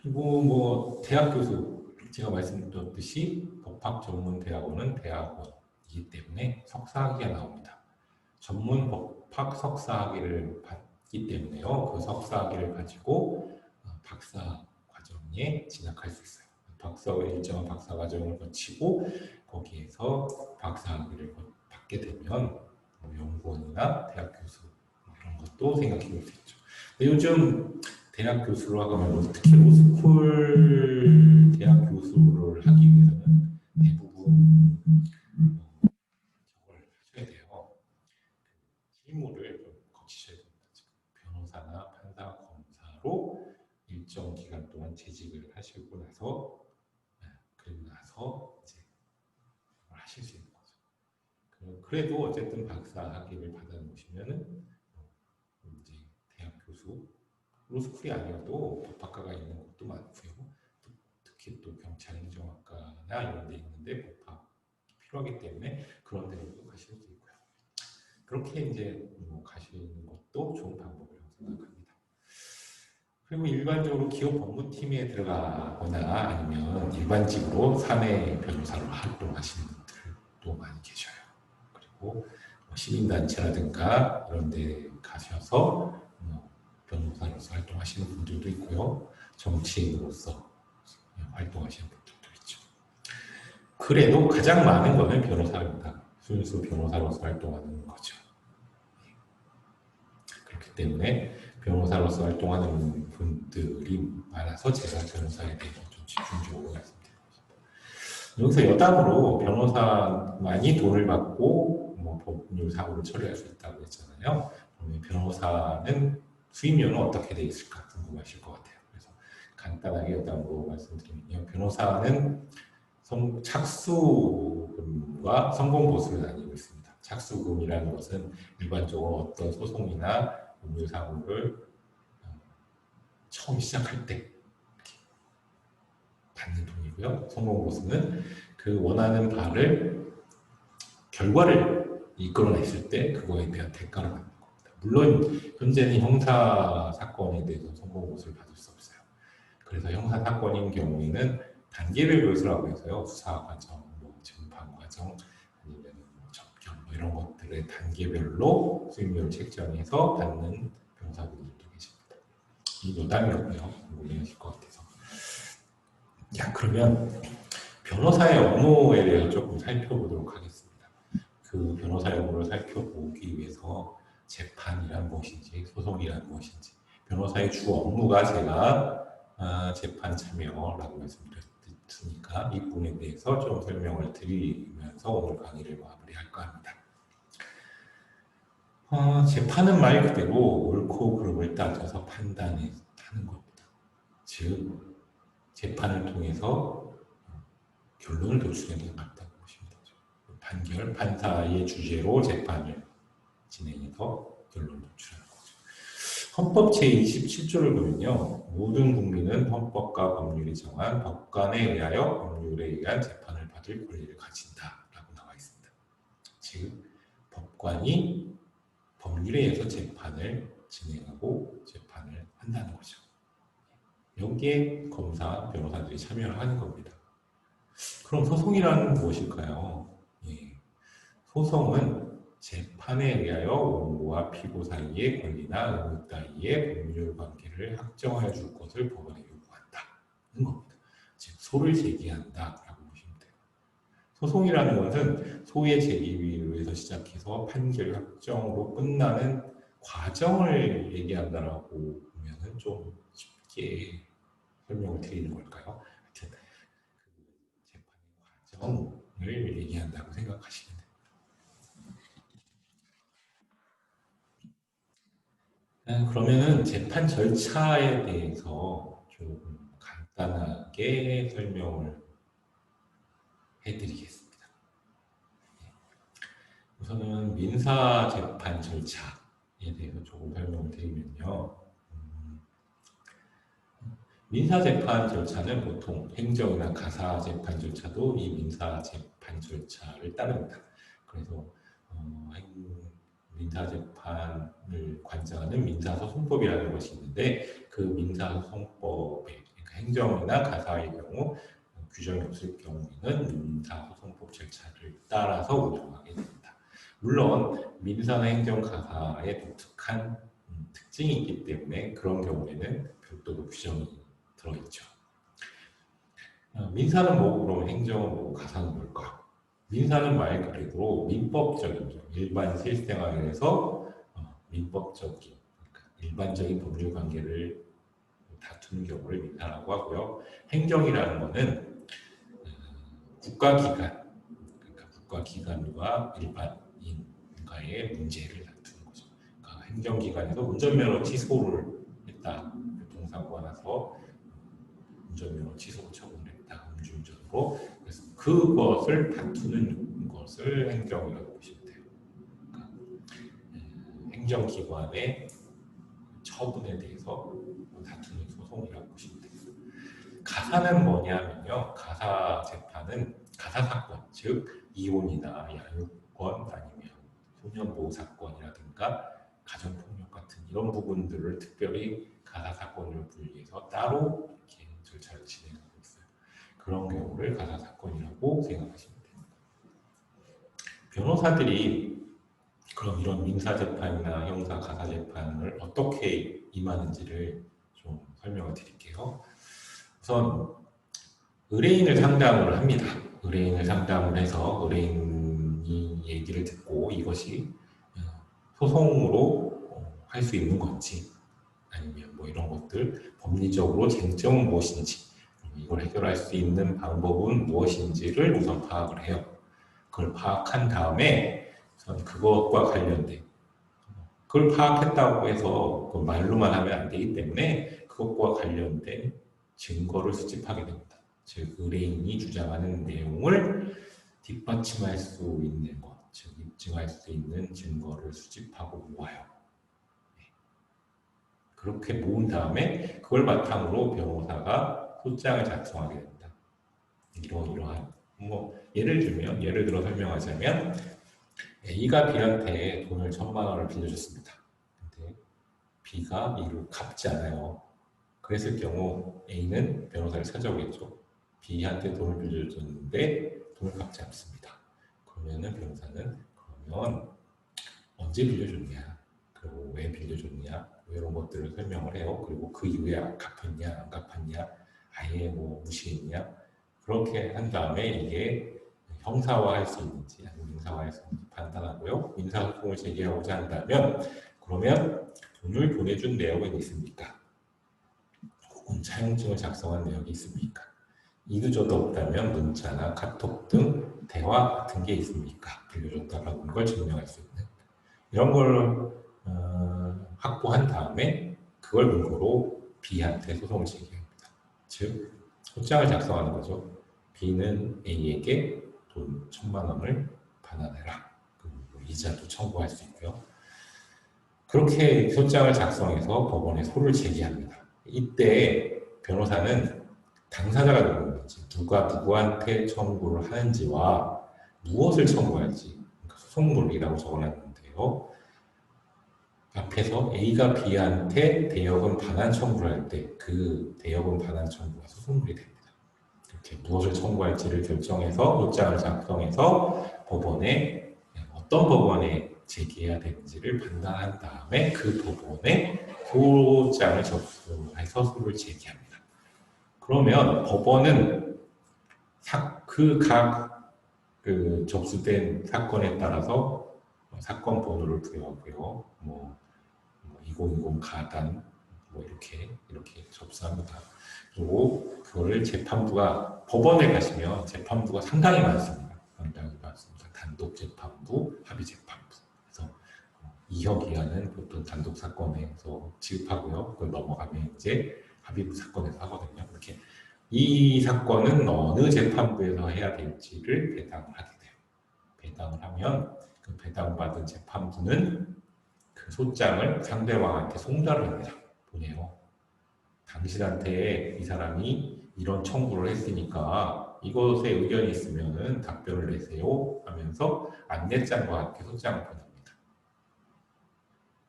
그리고 뭐 대학 교수, 제가 말씀드렸듯이 법학전문대학원은 대학원이기 때문에 석사학위가 나옵니다. 전문 법학 석사학위를 받기 때문에요. 그 석사학위를 가지고 박사 과정에 진학할 수 있어요. 일정한 박사 과정을 거치고 거기에서 박사학위를 받게 되면 연구원이나 대학 교수 이런 것도 생각해 볼 수 있죠. 근데 요즘 대학 교수로 하면 특히 로스쿨 대학 교수를 하기 위해서는 대부분 저걸 하셔야 돼요. 실무를 좀 거치셔야 됩니다. 변호사나 판사, 검사로 일정 기간 동안 재직을 하시고 나서 그리고 나서 이제 하실 수 있는 거죠. 그래도 어쨌든 박사 학위를 받아놓으시면은 이제 대학 교수 로스쿨이 아니어도 법학과가 있는 곳도 많고요. 특히 또 경찰 행정학과나 이런 데 있는데 법학이 필요하기 때문에 그런 데로도 가실 수 있고요. 그렇게 이제 뭐 가시는 것도 좋은 방법이라고 생각합니다. 그리고 일반적으로 기업 법무팀에 들어가거나 아니면 일반직으로 사내 변호사로 활동하시는 분들도 많이 계셔요. 그리고 시민단체라든가 이런 데 가셔서 변호사로서 활동하시는 분들도 있고요. 정치인으로서 활동하시는 분들도 있죠. 그래도 가장 많은 거는 변호사입니다. 순수 변호사로서 활동하는 거죠. 그렇기 때문에 변호사로서 활동하는 분들이 많아서 제가 변호사에 대해서 좀 집중적으로 말씀드리고 있습니다. 여기서 여담으로 변호사만이 돈을 받고 뭐 법률 사고를 처리할 수 있다고 했잖아요. 그러면 변호사는 수임료는 어떻게 돼 있을까 궁금하실 것 같아요. 그래서 간단하게 여담으로 말씀드리면 변호사는 착수금과 성공보수를 나뉘고 있습니다. 착수금이라는 것은 일반적으로 어떤 소송이나 법률 사고를 처음 시작할 때 받는 돈이고요. 성공보수는 그 원하는 바를 결과를 이끌어냈을 때 그거에 대한 대가를 받는 겁니다. 물론 현재는 형사 사건에 대해서 성공보수를 받을 수 없어요. 그래서 형사 사건인 경우에는 단계별 교수라고 해서요. 수사 과정, 재판 과정, 아니면 접견 이런 것들의 단계별로 수임료를 책정해서 받는 변호사분들도 계십니다. 이 노담이었고요. 궁금해하실 것 같아서. 자, 그러면 변호사의 업무에 대해서 조금 살펴보도록 하겠습니다. 그 변호사의 업무를 살펴보기 위해서 재판이란 무엇인지, 소송이란 무엇인지, 변호사의 주 업무가 제가 재판 참여라고 말씀드렸으니까 이 부분에 대해서 좀 설명을 드리면서 오늘 강의를 마무리할까 합니다. 재판은 말 그대로 옳고 그름을 따져서 판단하는 겁니다. 즉 재판을 통해서 결론을 도출해야 맞다고 보시면 되죠. 판결, 판사의 주제로 재판을 진행해서 결론을 도출하는 거죠. 헌법 제27조를 보면요. 모든 국민은 헌법과 법률이 정한 법관에 의하여 법률에 의한 재판을 받을 권리를 가진다라고 나와 있습니다. 즉 법관이 법률에 의해서 재판을 진행하고 재판을 한다는 거죠. 여기에 검사, 변호사들이 참여를 하는 겁니다. 그럼 소송이란 무엇일까요? 소송은 재판에 의하여 원고와 피고 사이의 권리나 의무 따위의 법률 관계를 확정하여 줄 것을 법원에 요구한다는 겁니다. 즉 소를 제기한다라고 보시면 돼요. 소송이라는 것은 소의 제기에서 시작해서 판결 확정으로 끝나는 과정을 얘기한다라고 보면은 좀 쉽게 설명을 드리는 걸까요? 하여튼 그 재판의 과정을 얘기한다고 생각하시면 돼요. 그러면은 재판 절차에 대해서 좀 간단하게 설명을 해드리겠습니다. 우선은 민사 재판 절차에 대해서 조금 설명을 드리면요. 민사 재판 절차는 보통 행정이나 가사 재판 절차도 이 민사 재판 절차를 따릅니다. 그래서 민사 재판을 관장하는 민사소송법이라는 것이 있는데 그 민사소송법에 그러니까 행정이나 가사의 경우 규정이 없을 경우에는 민사소송법 절차를 따라서 운영하게 됩니다. 물론 민사나 행정 가사에 독특한 특징이 있기 때문에 그런 경우에는 별도로 규정이 들어있죠. 민사는 뭐고 그러면 행정은 뭐고 가사는 뭘까? 민사는 말 그대로 민법적인 일반 실생활에서 민법적인 그러니까 일반적인 법률 관계를 다투는 경우를 민사라고 하고요. 행정이라는 것은 국가기관 그러니까 국가기관과 일반인과의 문제를 다투는 거죠. 그러니까 행정기관에서 운전면허 취소를 했다. 교통사고가 나서 운전면허 취소 처분을 했다. 음주운전으로. 그래서 그것을 다투는 것을 행정이라고 보시면 돼요. 그러니까 행정기관의 처분에 대해서 다투는 소송이라고 보시면 돼요. 가사는 뭐냐면요. 가사 재판은 가사 사건, 즉 이혼이나 양육권 아니면 소년보호 사건이라든가 가정폭력 같은 이런 부분들을 특별히 가사 사건으로 분리해서 따로 이렇게 절차를 진행하고 있어요. 그런 경우를 가사 사건이라고 생각하시면 됩니다. 변호사들이 그럼 이런 민사 재판이나 형사 가사 재판을 어떻게 임하는지를 좀 설명을 드릴게요. 우선 의뢰인을 상담을 합니다. 의뢰인을 상담을 해서 의뢰인이 얘기를 듣고 이것이 소송으로 할 수 있는 건지 아니면 뭐 이런 것들 법리적으로 쟁점은 무엇인지 이걸 해결할 수 있는 방법은 무엇인지를 우선 파악을 해요. 그걸 파악한 다음에 우선 그것과 관련된 그걸 파악했다고 해서 말로만 하면 안 되기 때문에 그것과 관련된 증거를 수집하게 됩니다. 즉 의뢰인이 주장하는 내용을 뒷받침할 수 있는 것, 즉 입증할 수 있는 증거를 수집하고 모아요. 그렇게 모은 다음에 그걸 바탕으로 변호사가 소장을 작성하게 됩니다. 이러한 예를 들어 설명하자면 A가 B한테 돈을 1,000만 원을 빌려줬습니다. 근데 B가 이를 갚지 않아요. 그랬을 경우 A는 변호사를 찾아오겠죠. B한테 돈을 빌려줬는데 돈을 갚지 않습니다. 그러면은 변호사는 그러면 언제 빌려줬냐, 그리고 왜 빌려줬냐, 이런 것들을 설명을 해요. 그리고 그 이후에 갚았냐, 안 갚았냐, 아예 뭐 무시했냐, 그렇게 한 다음에 이게 형사화할 수 있는지 아니면 민사화할 수 있는지 판단하고요. 민사소송을 제기하고자 한다면 그러면 돈을 보내준 내역은 있습니까? 혹은 차용증을 작성한 내역이 있습니까? 이도저도 없다면 문자나 카톡 등 대화 같은 게 있습니까? 빌려줬다라는 걸 증명할 수 있는 이런 걸 확보한 다음에 그걸 근거로 B한테 소송을 제기합니다. 즉 소장을 작성하는 거죠. B는 A에게 돈 1,000만 원을 반환해라. 이자도 청구할 수 있고요. 그렇게 소장을 작성해서 법원에 소를 제기합니다. 이때 변호사는 당사자가 누구인지, 누가 누구한테 청구를 하는지와 무엇을 청구할지, 그러니까 소송물이라고 적어놨는데요. 앞에서 A가 B한테 대여금 반환 청구를 할 때 그 대여금 반환 청구가 소송물이 됩니다. 이렇게 무엇을 청구할지를 결정해서 소장을 작성해서 법원에 어떤 법원에 제기해야 되는지를 판단한 다음에 그 법원에 소장을 접수해서 소를 제기합니다. 그러면 법원은 그 접수된 사건에 따라서 사건 번호를 부여하고요. 2020 가단 이렇게 접수합니다. 그리고 그거를 재판부가 법원에 가시면 재판부가 상당히 많습니다. 단독 재판부, 합의 재판부. 그래서 2억 이하는 보통 단독 사건에서 지급하고요. 그걸 넘어가면 이제 합의부 사건에서 하거든요. 이렇게 이 사건은 어느 재판부에서 해야 될지를 배당을 하게 돼요. 배당을 하면 그 배당받은 재판부는 그 소장을 상대방한테 송달을 합니다. 보내요. 당신한테 이 사람이 이런 청구를 했으니까 이것에 의견이 있으면 답변을 내세요 하면서 안내장과 함께 소장을 보냅니다.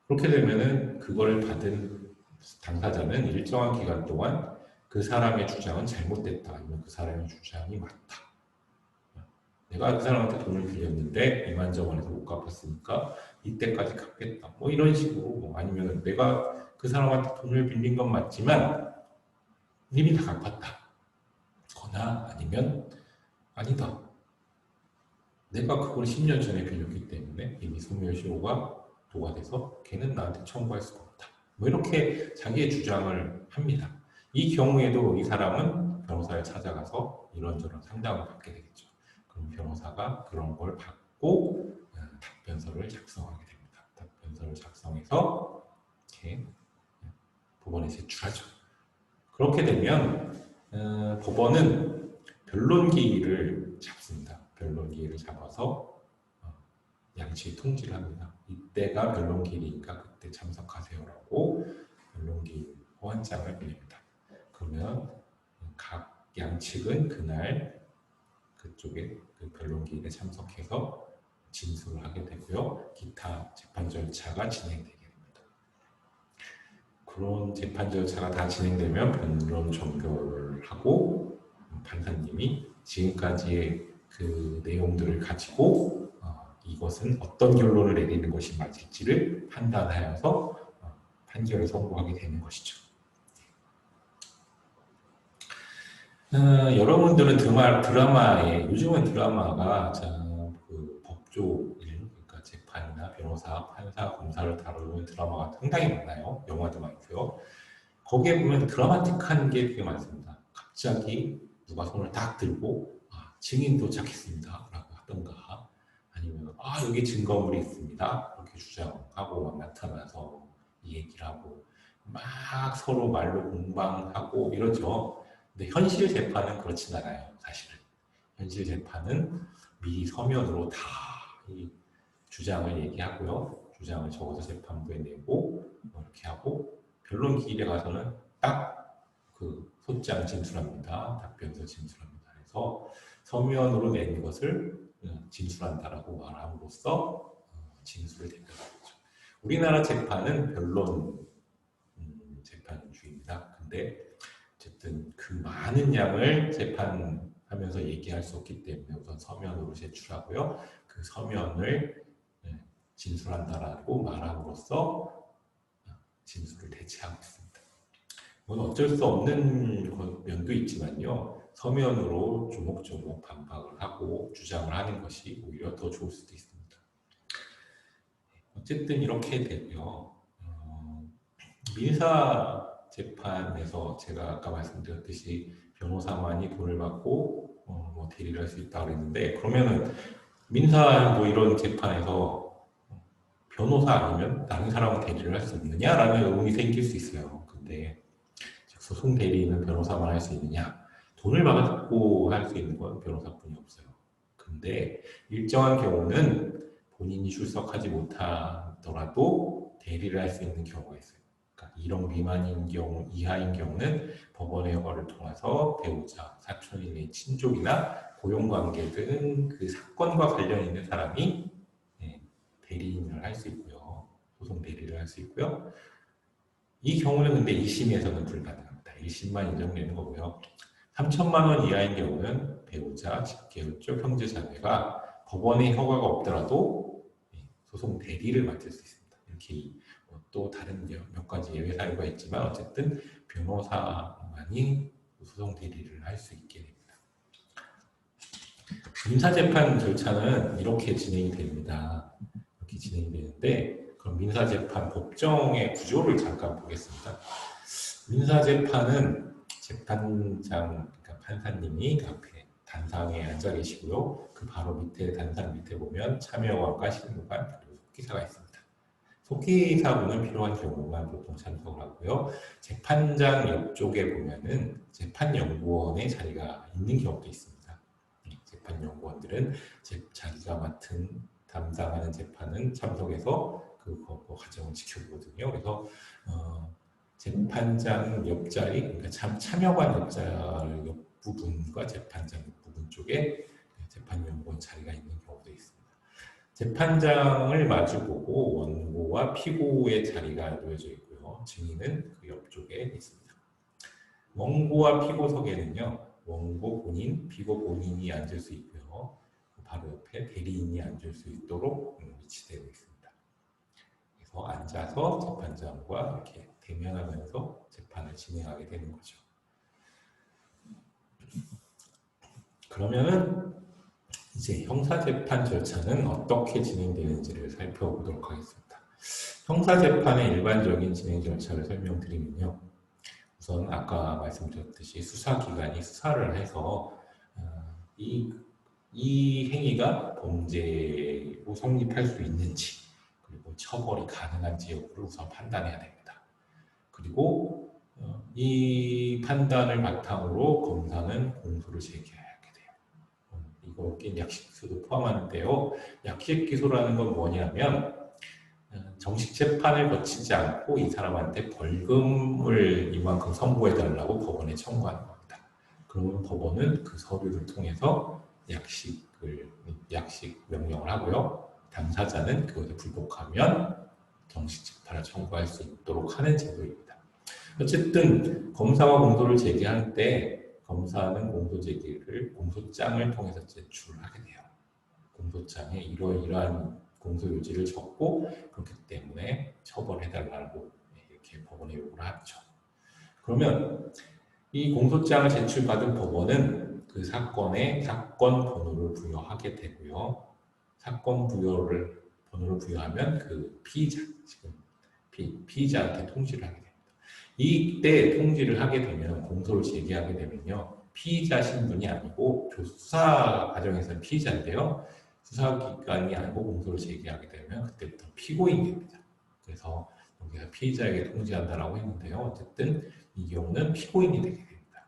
그렇게 되면은 그걸 받은 당사자는 일정한 기간 동안 그 사람의 주장은 잘못됐다 아니면 그 사람의 주장이 맞다. 내가 그 사람한테 돈을 빌렸는데 이만저만해서 못 갚았으니까 이때까지 갚겠다. 이런 식으로 아니면 내가 그 사람한테 돈을 빌린 건 맞지만 이미 다 갚았다. 거나 아니면 아니다. 내가 그걸 10년 전에 빌렸기 때문에 이미 소멸시효가 도과돼서 걔는 나한테 청구할 수가 없다. 이렇게 자기의 주장을 합니다. 이 경우에도 이 사람은 변호사를 찾아가서 이런저런 상담을 받게 되겠죠. 그럼 변호사가 그런 걸 받고 답변서를 작성하게 됩니다. 답변서를 작성해서 이렇게 법원에 제출하죠. 그렇게 되면 법원은 변론기일을 잡습니다. 변론기일을 잡아서 양측이 통지를 합니다. 이때가 변론기일이니까 그때 참석하세요라고 변론기일 호환장을 보냅니다. 그러면 각 양측은 그날 그쪽에 그 변론기일에 참석해서 진술을 하게 되고요. 기타 재판 절차가 진행되게 됩니다. 그런 재판 절차가 다 진행되면 변론 종결을 하고 판사님이 지금까지의 그 내용들을 가지고 이것은 어떤 결론을 내리는 것이 맞을지를 판단하여서 판결을 선고하게 되는 것이죠. 여러분들은 드라마에 요즘은 드라마가 그 법조 일, 그러니까 재판이나 변호사, 판사, 검사를 다루는 드라마가 상당히 많아요. 영화도 많고요. 거기에 보면 드라마틱한 게 되게 많습니다. 갑자기 누가 손을 딱 들고 증인 도착했습니다 라고 하던가 아니면 여기 증거물이 있습니다 이렇게 주장하고 나타나서 이 얘기를 하고 막 서로 말로 공방하고 이러죠. 근데 현실 재판은 그렇진 않아요. 사실은 현실 재판은 미리 서면으로 다 이 주장을 얘기하고요. 주장을 적어서 재판부에 내고 이렇게 하고 변론 기일에 가서는 딱 그 소장 진술합니다. 답변서 진술합니다. 그래서 서면으로 낸 것을 진술한다라고 말함으로써 진술을 대표하죠. 우리나라 재판은 변론 재판주의입니다. 근데 어쨌든 그 많은 양을 재판하면서 얘기할 수 없기 때문에 우선 서면으로 제출하고요. 그 서면을 진술한다라고 말함으로써 진술을 대체하고 있습니다. 어쩔 수 없는 면도 있지만요. 서면으로 조목조목 반박을 하고 주장을 하는 것이 오히려 더 좋을 수도 있습니다. 어쨌든 이렇게 되고요. 민사 재판에서 제가 아까 말씀드렸듯이 변호사만이 돈을 받고 대리를 할 수 있다고 그랬는데 그러면은 민사 이런 재판에서 변호사 아니면 다른 사람은 대리를 할 수 없느냐라는 의문이 생길 수 있어요. 근데 소송 대리는 변호사만 할 수 있느냐? 돈을 받고 할 수 있는 건 변호사뿐이 없어요. 근데 일정한 경우는 본인이 출석하지 못하더라도 대리를 할 수 있는 경우가 있어요. 그러니까 1억 미만인 경우, 이하인 경우는 법원의 허가를 통해서 배우자, 사촌인의 친족이나 고용관계 등 그 사건과 관련 있는 사람이 대리인을 할 수 있고요. 소송 대리를 할 수 있고요. 이 경우는 근데 2심에서는 불가능합니다. 1심만 인정되는 거고요. 3천만 원 이하인 경우는 배우자, 직계혈족, 형제자매가 법원의 허가가 없더라도 소송 대리를 맡을 수 있습니다. 이렇게 또 다른 몇 가지 예외 사유가 있지만 어쨌든 변호사만이 소송 대리를 할 수 있게 됩니다. 민사재판 절차는 이렇게 진행이 됩니다. 이렇게 진행이 되는데 그럼 민사재판 법정의 구조를 잠깐 보겠습니다. 민사재판은 재판장, 그러니까 판사님이 앞에 단상에 앉아 계시고요. 그 바로 밑에 단상 밑에 보면 참여관과 실무관 그리고 속기사가 있습니다. 속기사분은 필요한 경우만 보통 참석을 하고요. 재판장 옆쪽에 보면은 재판연구원의 자리가 있는 경우도 있습니다. 재판연구원들은 자기가 담당하는 재판은 참석해서 그 과정을 지켜보거든요. 그래서 재판장 옆자리, 그러니까 참여관 옆부분과 재판장 옆부분 쪽에 재판연구원 자리가 있는 경우도 있습니다. 재판장을 마주보고 원고와 피고의 자리가 놓여져 있고요. 증인은 그 옆쪽에 있습니다. 원고와 피고석에는요. 원고 본인, 피고 본인이 앉을 수 있고요. 바로 옆에 대리인이 앉을 수 있도록 위치되어 있습니다. 그래서 앉아서 재판장과 이렇게 대면하면서 재판을 진행하게 되는 거죠. 그러면은 이제 형사재판 절차는 어떻게 진행되는지를 살펴보도록 하겠습니다. 형사재판의 일반적인 진행 절차를 설명드리면요. 우선 아까 말씀드렸듯이 수사기관이 수사를 해서 이 행위가 범죄로 성립할 수 있는지 그리고 처벌이 가능한지 여부를 우선 판단해야 됩니다. 그리고 이 판단을 바탕으로 검사는 공소를 제기하게 돼요. 이거 약식기소도 포함하는데요. 약식기소라는 건 뭐냐면 정식 재판을 거치지 않고 이 사람한테 벌금을 이만큼 선고해달라고 법원에 청구하는 겁니다. 그러면 법원은 그 서류를 통해서 약식 명령을 하고요. 당사자는 그것에 불복하면 정식 재판을 청구할 수 있도록 하는 제도입니다. 어쨌든 검사가 공소를 제기할 때 검사는 공소장을 통해서 제출하게 돼요. 공소장에 이러이러한 공소 요지를 적고 그렇기 때문에 처벌해달라고 이렇게 법원에 요구를 하죠. 그러면 이 공소장을 제출받은 법원은 그 사건에 사건 번호를 부여하게 되고요. 사건 번호를 부여하면 그 피의자한테 통지를 하게 됩니다. 이때 통지를 하게 되면 공소를 제기하게 되면요. 피의자 신분이 아니고 수사 과정에서는 피의자인데요. 수사기관이 아니고 공소를 제기하게 되면 그때부터 피고인이 됩니다. 그래서 여기가 피의자에게 통지한다라고 했는데요. 어쨌든 이 경우는 피고인이 되게 됩니다.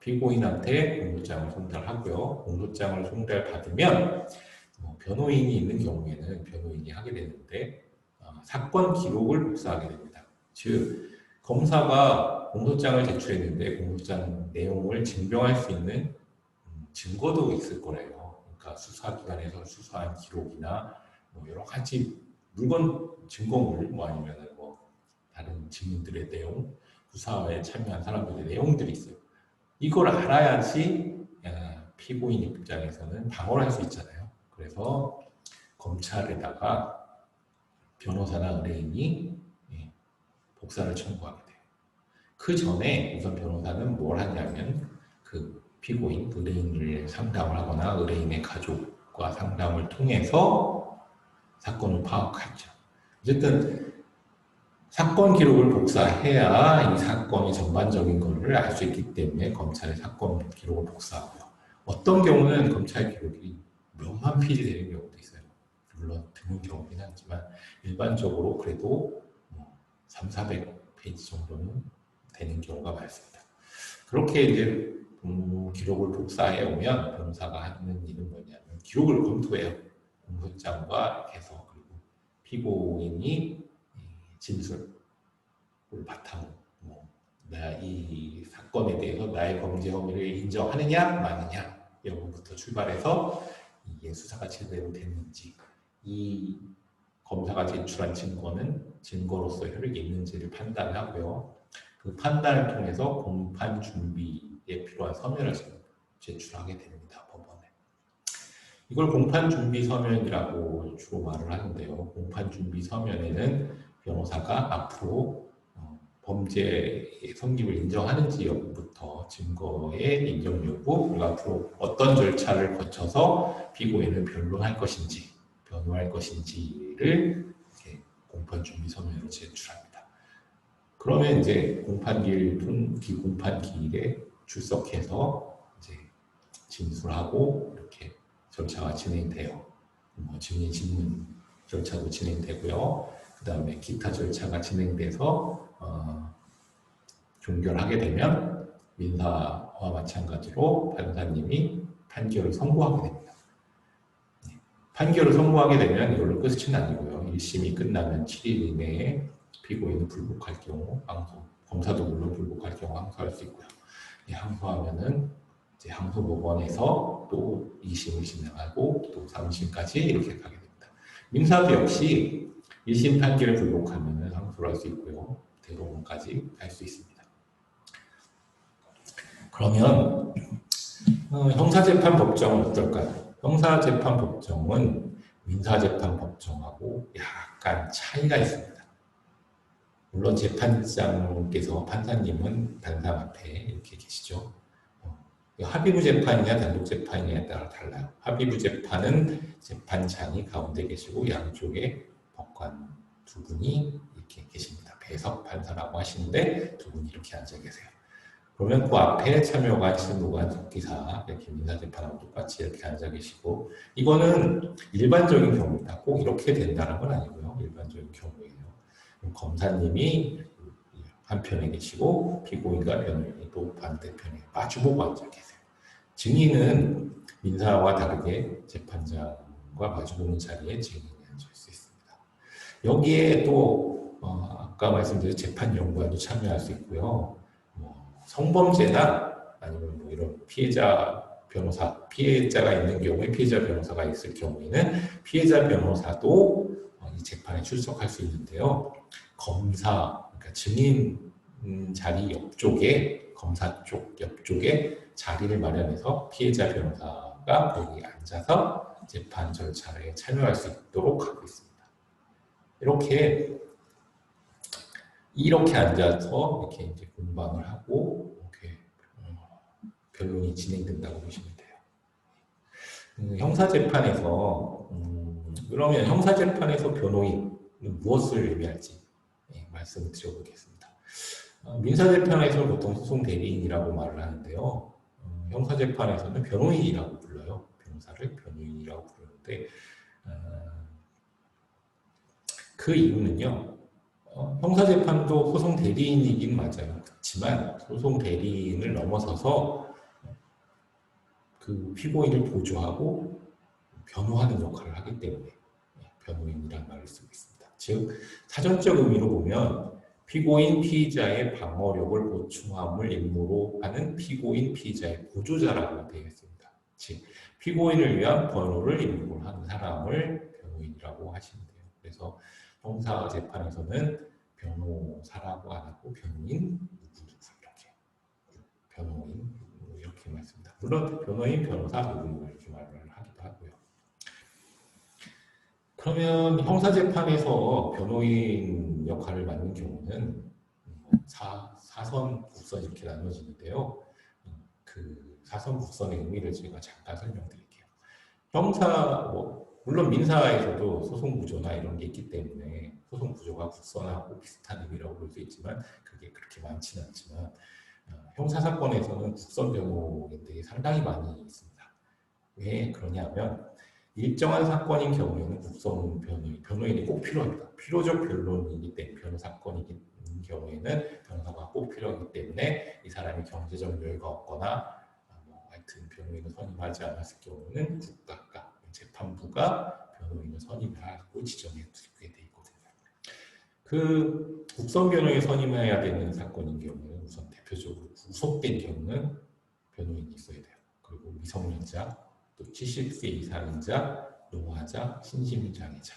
피고인한테 공소장을 송달하고요. 공소장을 송달받으면 변호인이 있는 경우에는 변호인이 하게 되는데 사건 기록을 복사하게 됩니다. 즉 검사가 공소장을 제출했는데 공소장 내용을 증명할 수 있는 증거도 있을 거래요. 그러니까 수사기관에서 수사한 기록이나 여러 가지 증거물, 아니면은 다른 증인들의 내용, 수사에 참여한 사람들의 내용들이 있어요. 이걸 알아야지 피고인 입장에서는 방어를 할 수 있잖아요. 그래서 검찰에다가 변호사나 의뢰인이 복사를 청구하게 돼요. 그 전에 우선 변호사는 뭘 하냐면 그 피고인, 의뢰인을 상담을 하거나 의뢰인의 가족과 상담을 통해서 사건을 파악하죠. 어쨌든 사건 기록을 복사해야 이 사건의 전반적인 것을 알 수 있기 때문에 검찰의 사건 기록을 복사하고요. 어떤 경우는 검찰 기록이 몇만 페이지 되는 경우도 있어요. 물론 드문 경우긴 하지만 일반적으로 그래도 300~400페이지 정도는 되는 경우가 많습니다. 그렇게 이제 기록을 복사해 오면 변호사가 하는 일은 뭐냐면 기록을 검토해요. 공소장과 해석 그리고 피고인이 진술을 바탕으로 내가 이 사건에 대해서 나의 범죄 혐의를 인정하느냐 마느냐 여부부터 출발해서 이게 수사가 제대로 됐는지 이 검사가 제출한 증거는 증거로서 효력이 있는지를 판단하고요. 그 판단을 통해서 공판 준비에 필요한 서면을 제출하게 됩니다. 법원에. 이걸 공판준비서면이라고 주로 말을 하는데요. 공판준비서면에는 변호사가 앞으로 범죄의 성립을 인정하는지 여부부터 증거의 인정 여부, 그리고 앞으로 어떤 절차를 거쳐서 피고인을 변론할 것인지, 변호할 것인지를 이렇게 공판준비서면으로 제출합니다. 그러면 이제 공판기일에 출석해서 이제 진술하고 이렇게 절차가 진행돼요. 증인 신문 절차도 진행되고요. 그 다음에 기타 절차가 진행돼서 종결하게 되면 민사와 마찬가지로 판사님이 판결을 선고하게 됩니다. 판결을 선고하게 되면 이걸로 끝은 아니고요. 1심이 끝나면 7일 이내에 피고인은 불복할 경우 항소, 검사도 물론 불복할 경우 항소할 수 있고요. 항소하면은 이제 항소법원에서 또 2심을 진행하고 또 3심까지 이렇게 가게 됩니다. 민사도 역시 1심 판결을 불복하면 항소를 할 수 있고요. 대법원까지 갈 수 있습니다. 그러면 형사재판법정은 어떨까요? 형사재판법정은 민사재판법정하고 약간 차이가 있습니다. 물론 재판장께서 판사님은 단상 앞에 이렇게 계시죠. 합의부 재판이냐 단독 재판이냐에 따라 달라요. 합의부 재판은 재판장이 가운데 계시고 양쪽에 법관 두 분이 이렇게 계십니다. 배석 판사라고 하시는데 두 분이 이렇게 앉아 계세요. 그러면 그 앞에 참여관, 실무관, 속기사 이렇게 민사재판하고 똑같이 이렇게 앉아 계시고, 이거는 일반적인 경우입니다. 꼭 이렇게 된다는 건 아니고요. 일반적인 경우예요. 검사님이 한편에 계시고 피고인과 변호인이 또 반대편에 마주보고 앉아 계세요. 증인은 민사와 다르게 재판장과 마주보는 자리에 증인이 앉을 수 있습니다. 여기에 또 아까 말씀드린 재판연구원도 참여할 수 있고요. 성범죄나 아니면 뭐 이런 피해자가 있는 경우에 피해자 변호사가 있을 경우에는 피해자 변호사도 이 재판에 출석할 수 있는데요. 그러니까 증인 자리 옆쪽에, 검사 쪽 옆쪽에 자리를 마련해서 피해자 변호사가 거기 앉아서 재판 절차에 참여할 수 있도록 하고 있습니다. 이렇게 앉아서 이렇게 이제 공방을 하고 이렇게 변론이 진행된다고 보시면 돼요. 형사재판에서 그러면 형사재판에서 변호인은 무엇을 의미할지 말씀을 드려보겠습니다. 민사재판에서는 보통 소송 대리인이라고 말을 하는데요. 형사재판에서는 변호인이라고 불러요. 변호사를 변호인이라고 부르는데 그 이유는요. 형사재판도 소송 대리인이긴 맞아요. 그렇지만 소송 대리인을 넘어서서 그 피고인을 보조하고 변호하는 역할을 하기 때문에 변호인이라는 말을 쓰고 있습니다. 즉 사전적 의미로 보면 피고인 피의자의 방어력을 보충함을 임무로 하는 피고인 피의자의 보조자라고 되어 있습니다. 즉 피고인을 위한 변호를 임무로 하는 사람을 변호인이라고 하시면 돼요. 그래서 형사 재판에서는 변호사라고 안 하고 변호인 누구 이렇게 변호인 이렇게 말씀니다. 물론 변호인, 변호사 누구 이렇게 말을 하기도 하고요. 그러면 형사 재판에서 변호인 역할을 맡는 경우는 사선, 국선 이렇게 나눠지는데요. 그 사선, 국선의 의미를 제가 잠깐 설명드릴게요. 물론 민사에서도 소송 구조나 이런 게 있기 때문에 소송 구조가 국선하고 비슷한 의미라고 볼 수 있지만 그게 그렇게 많지는 않지만 형사 사건에서는 국선 변호인들이 상당히 많이 있습니다. 왜 그러냐면 일정한 사건인 경우에는 국선 변호인이 꼭 필요합니다. 필요적 변론이기 때문에 변호사건이기 경우에는 변호사가 꼭 필요하기 때문에 이 사람이 경제적 여유가 없거나 하여튼 변호인을 선임하지 않았을 경우는 국가가 재판부가 변호인을 선임하고 지정해 두게 돼 있거든요. 그 국선 변호인 선임해야 되는 사건인 경우는 우선 대표적으로 구속된 경우는 변호인이 있어야 돼요. 그리고 미성년자, 또 70세 이상자, 노화자, 신심장애자,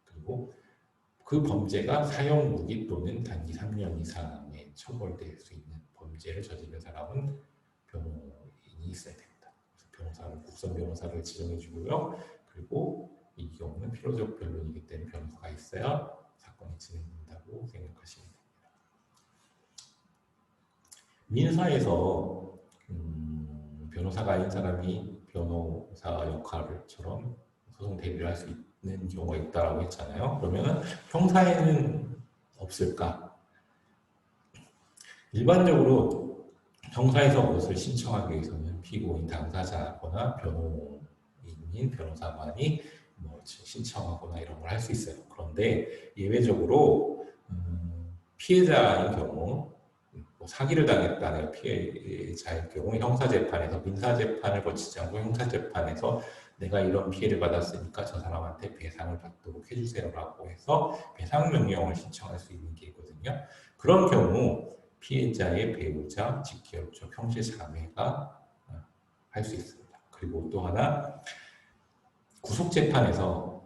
그리고 그 범죄가 사형 무기 또는 단기 3년 이상에 처벌될 수 있는 범죄를 저지른 사람은 변호인이 있어야 됩니다. 그래서 변호사를 국선 변호사를 지정해 주고요. 그리고 이 경우는 필요적 변론이기 때문에 변호사가 있어야 사건이 진행된다고 생각하시면 됩니다. 민사에서 변호사가 아닌 사람이 변호사 역할처럼 소송 대리를 할 수 있는 경우가 있다고 했잖아요. 그러면 형사에는 없을까? 일반적으로 형사에서 무엇을 신청하기 위해서는 피고인 당사자거나 변호인인 변호사관이 뭐 신청하거나 이런 걸 할 수 있어요. 그런데 예외적으로 피해자인 경우, 뭐 사기를 당했다는 피해자일 경우 형사재판에서 민사재판을 거치지 않고 형사재판에서 내가 이런 피해를 받았으니까 저 사람한테 배상을 받도록 해주세요라고 해서 배상명령을 신청할 수 있는 게 있거든요. 그런 경우 피해자의 배우자, 직계혈족, 형제자매가 할 수 있습니다. 그리고 또 하나 구속재판에서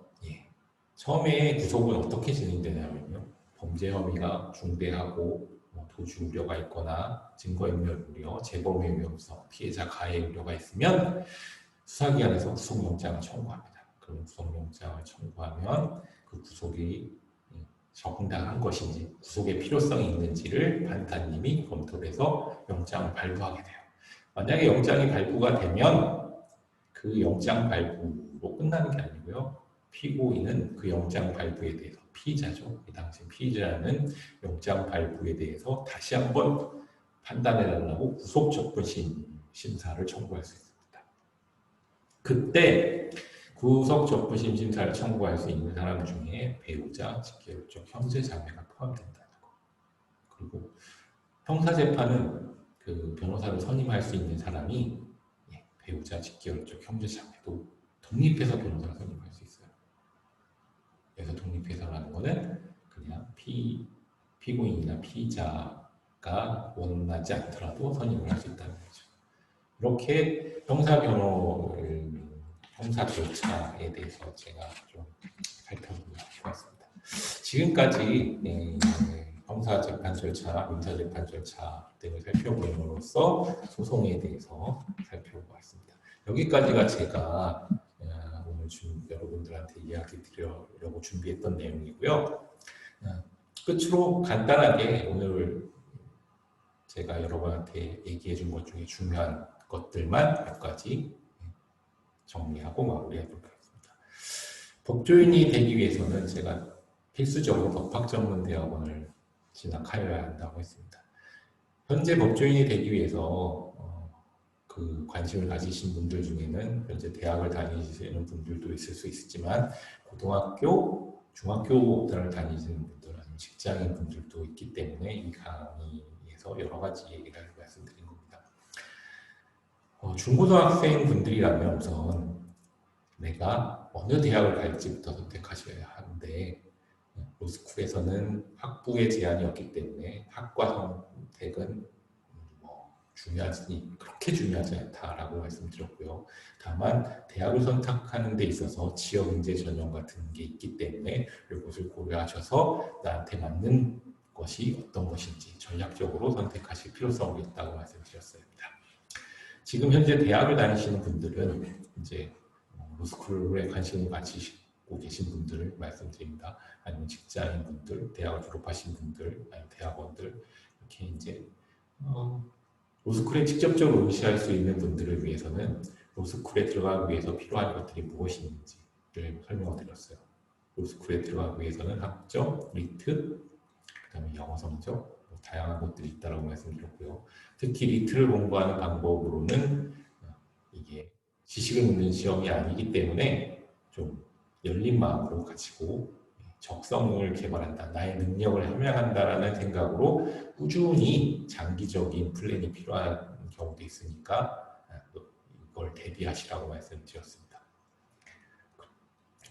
처음에 구속은 어떻게 진행되냐면요. 범죄 혐의가 중대하고 도주 우려가 있거나 증거인멸 우려, 재범의 위험성, 피해자 가해 우려가 있으면 수사기관에서 구속영장을 청구합니다. 그럼 구속영장을 청구하면 그 구속이 적당한 것인지, 구속의 필요성이 있는지를 판사님이 검토를 해서 영장을 발부하게 돼요. 만약에 영장이 발부가 되면 그 영장 발부로 끝나는 게 아니고요. 피고인은 그 영장 발부에 대해서 피의자죠. 이 당시 피의자는 영장 발부에 대해서 다시 한번 판단해달라고 구속접근심 심사를 청구할 수 있습니다. 그때 구속접근심 심사를 청구할 수 있는 사람 중에 배우자, 직계혈족, 형제자매가 포함된다는 거. 그리고 형사재판은 그 변호사를 선임할 수 있는 사람이 배우자, 직계혈족, 형제자매도 독립해서 변호사를 선임할 수 있어요. 그래서 독립해서라는 거는 그냥 피고인이나 피의자가 원하지 않더라도 선임을 할 수 있다는 거죠. 이렇게 형사 절차에 대해서 제가 좀 살펴보았습니다. 지금까지 형사 재판 절차, 민사 재판 절차 등을 살펴봄으로써 소송에 대해서 살펴보았습니다. 여기까지가 제가 오늘 여러분들한테 이야기 드리려고 준비했던 내용이고요. 끝으로 간단하게 오늘 제가 여러분한테 얘기해 준 것 중에 중요한 것들만 몇 가지 정리하고 마무리하도록 하겠습니다. 법조인이 되기 위해서는 제가 필수적으로 법학전문대학원을 진학하여야 한다고 했습니다. 현재 법조인이 되기 위해서 그 관심을 가지신 분들 중에는 현재 대학을 다니시는 분들도 있을 수 있지만 고등학교, 중학교를 다니시는 분들 아니면 직장인 분들도 있기 때문에 이 강의에서 여러 가지 얘기를 말씀드린 겁니다. 중고등학생 분들이라면 우선 내가 어느 대학을 갈지부터 선택하셔야 하는데 로스쿨에서는 학부의 제한이 없기 때문에 학과 선택은 그렇게 중요하지 않다라고 말씀드렸고요. 다만 대학을 선택하는 데 있어서 지역인재 전형 같은 게 있기 때문에 이것을 고려하셔서 나한테 맞는 것이 어떤 것인지 전략적으로 선택하실 필요성이 있다고 말씀드렸습니다. 지금 현재 대학을 다니시는 분들은 이제 로스쿨에 관심을 가지고 계신 분들을 말씀드립니다. 아니면 직장인 분들, 대학을 졸업하신 분들, 아니면 대학원들 이렇게 이제 로스쿨에 직접적으로 응시할 수 있는 분들을 위해서는 로스쿨에 들어가기 위해서 필요한 것들이 무엇인지를 설명을 드렸어요. 로스쿨에 들어가기 위해서는 학점, 리트, 그 다음에 영어 성적, 다양한 것들이 있다고 말씀드렸고요. 특히 리트를 공부하는 방법으로는 이게 지식을 묻는 시험이 아니기 때문에 좀 열린 마음으로 가지고 적성을 개발한다, 나의 능력을 함양한다라는 생각으로 꾸준히 장기적인 플랜이 필요한 경우도 있으니까 이걸 대비하시라고 말씀드렸습니다.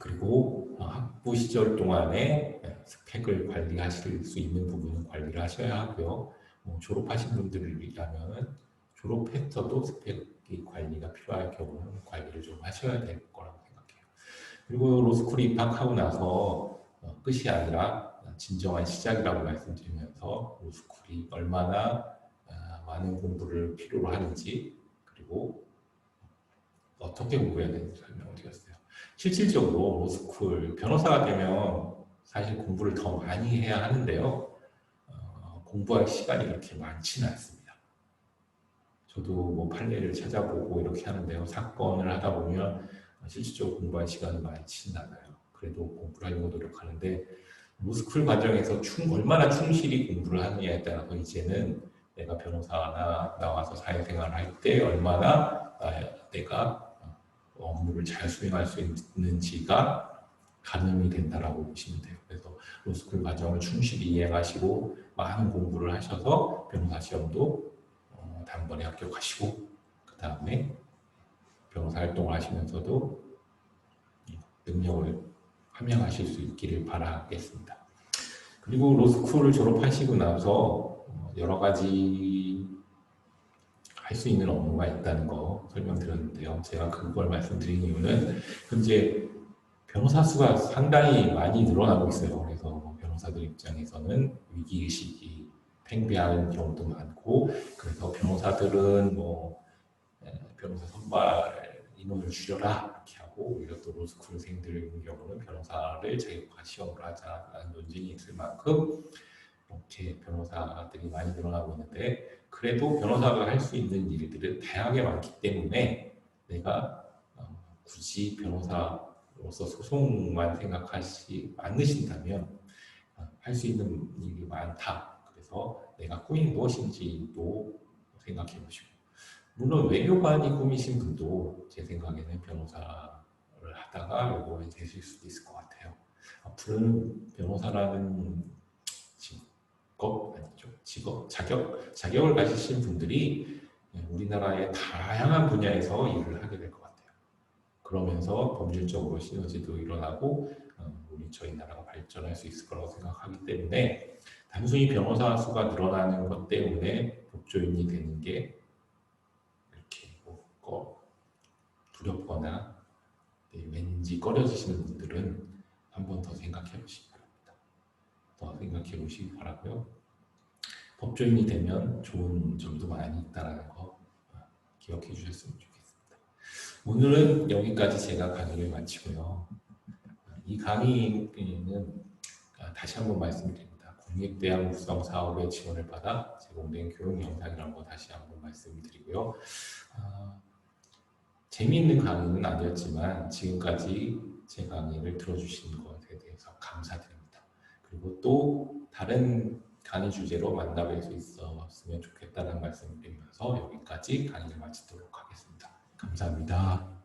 그리고 학부 시절 동안에 스펙을 관리하실 수 있는 부분은 관리를 하셔야 하고요. 졸업하신 분들이라면 졸업했어도 스펙 관리가 필요할 경우는 관리를 좀 하셔야 될 거라고 생각해요. 그리고 로스쿨에 입학하고 나서 끝이 아니라 진정한 시작이라고 말씀드리면서 로스쿨이 얼마나 많은 공부를 필요로 하는지, 그리고 어떻게 공부해야 되는지 설명을 드렸어요. 실질적으로 로스쿨 변호사가 되면 사실 공부를 더 많이 해야 하는데요. 공부할 시간이 그렇게 많지는 않습니다. 저도 뭐 판례를 찾아보고 이렇게 하는데요. 사건을 하다 보면 실질적으로 공부할 시간은 많지는 않아요. 그래도 공부를 하려고 노력하는데 로스쿨 과정에서 얼마나 충실히 공부를 하느냐에 따라서 이제는 내가 변호사나 나와서 사회생활을 할 때 얼마나 내가 업무를 잘 수행할 수 있는지가 가늠이 된다라고 보시면 돼요. 그래서 로스쿨 과정을 충실히 이행하시고 많은 공부를 하셔서 변호사 시험도 단번에 합격하시고 그 다음에 변호사 활동을 하시면서도 능력을 함양하실 수 있기를 바라겠습니다. 그리고 로스쿨을 졸업하시고 나서 여러 가지 할 수 있는 업무가 있다는 거 설명드렸는데요. 제가 그걸 말씀드린 이유는 현재 변호사 수가 상당히 많이 늘어나고 있어요. 그래서 변호사들 입장에서는 위기의식이 팽배하는 경우도 많고, 그래서 변호사들은 변호사 선발 인원을 줄여라 이렇게 하고, 오히려 또 로스쿨생들 경우는 변호사를 자격화 시험을 하자라는 논쟁이 있을 만큼 이렇게 변호사들이 많이 늘어나고 있는데, 그래도 변호사가 할 수 있는 일들은 다양하게 많기 때문에 내가 굳이 변호사로서 소송만 생각하시 않으신다면 할 수 있는 일이 많다. 그래서 내가 꿈이 무엇인지도 생각해 보시고, 물론 외교관이 꿈이신 분도 제 생각에는 변호사를 하다가 외교관이 되실 수도 있을 것 같아요. 앞으로는 변호사라는 자격을 가지신 분들이 우리나라의 다양한 분야에서 일을 하게 될 것 같아요. 그러면서 법률적으로 시너지도 일어나고 저희 나라가 발전할 수 있을 거라고 생각하기 때문에, 단순히 변호사 수가 늘어나는 것 때문에 법조인이 되는 게 이렇게 두렵거나 왠지 꺼려지시는 분들은 한 번 더 생각해 보시기 바랍니다. 더 생각해 보시기 바라고요. 법조인이 되면 좋은 점도 많이 있다는 거 기억해 주셨으면 좋겠습니다. 오늘은 여기까지 제가 강의를 마치고요. 이 강의는 다시 한번 말씀드립니다. 국립대학 묵성 사업의 지원을 받아 제공된 교육 영상이라는 거 다시 한번 말씀드리고요. 재미있는 강의는 아니었지만 지금까지 제 강의를 들어주신 것에 대해서 감사드립니다. 그리고 또 다른 강의 주제로 만나뵐 수 있었으면 좋겠다는 말씀을 드리면서 여기까지 강의를 마치도록 하겠습니다. 감사합니다.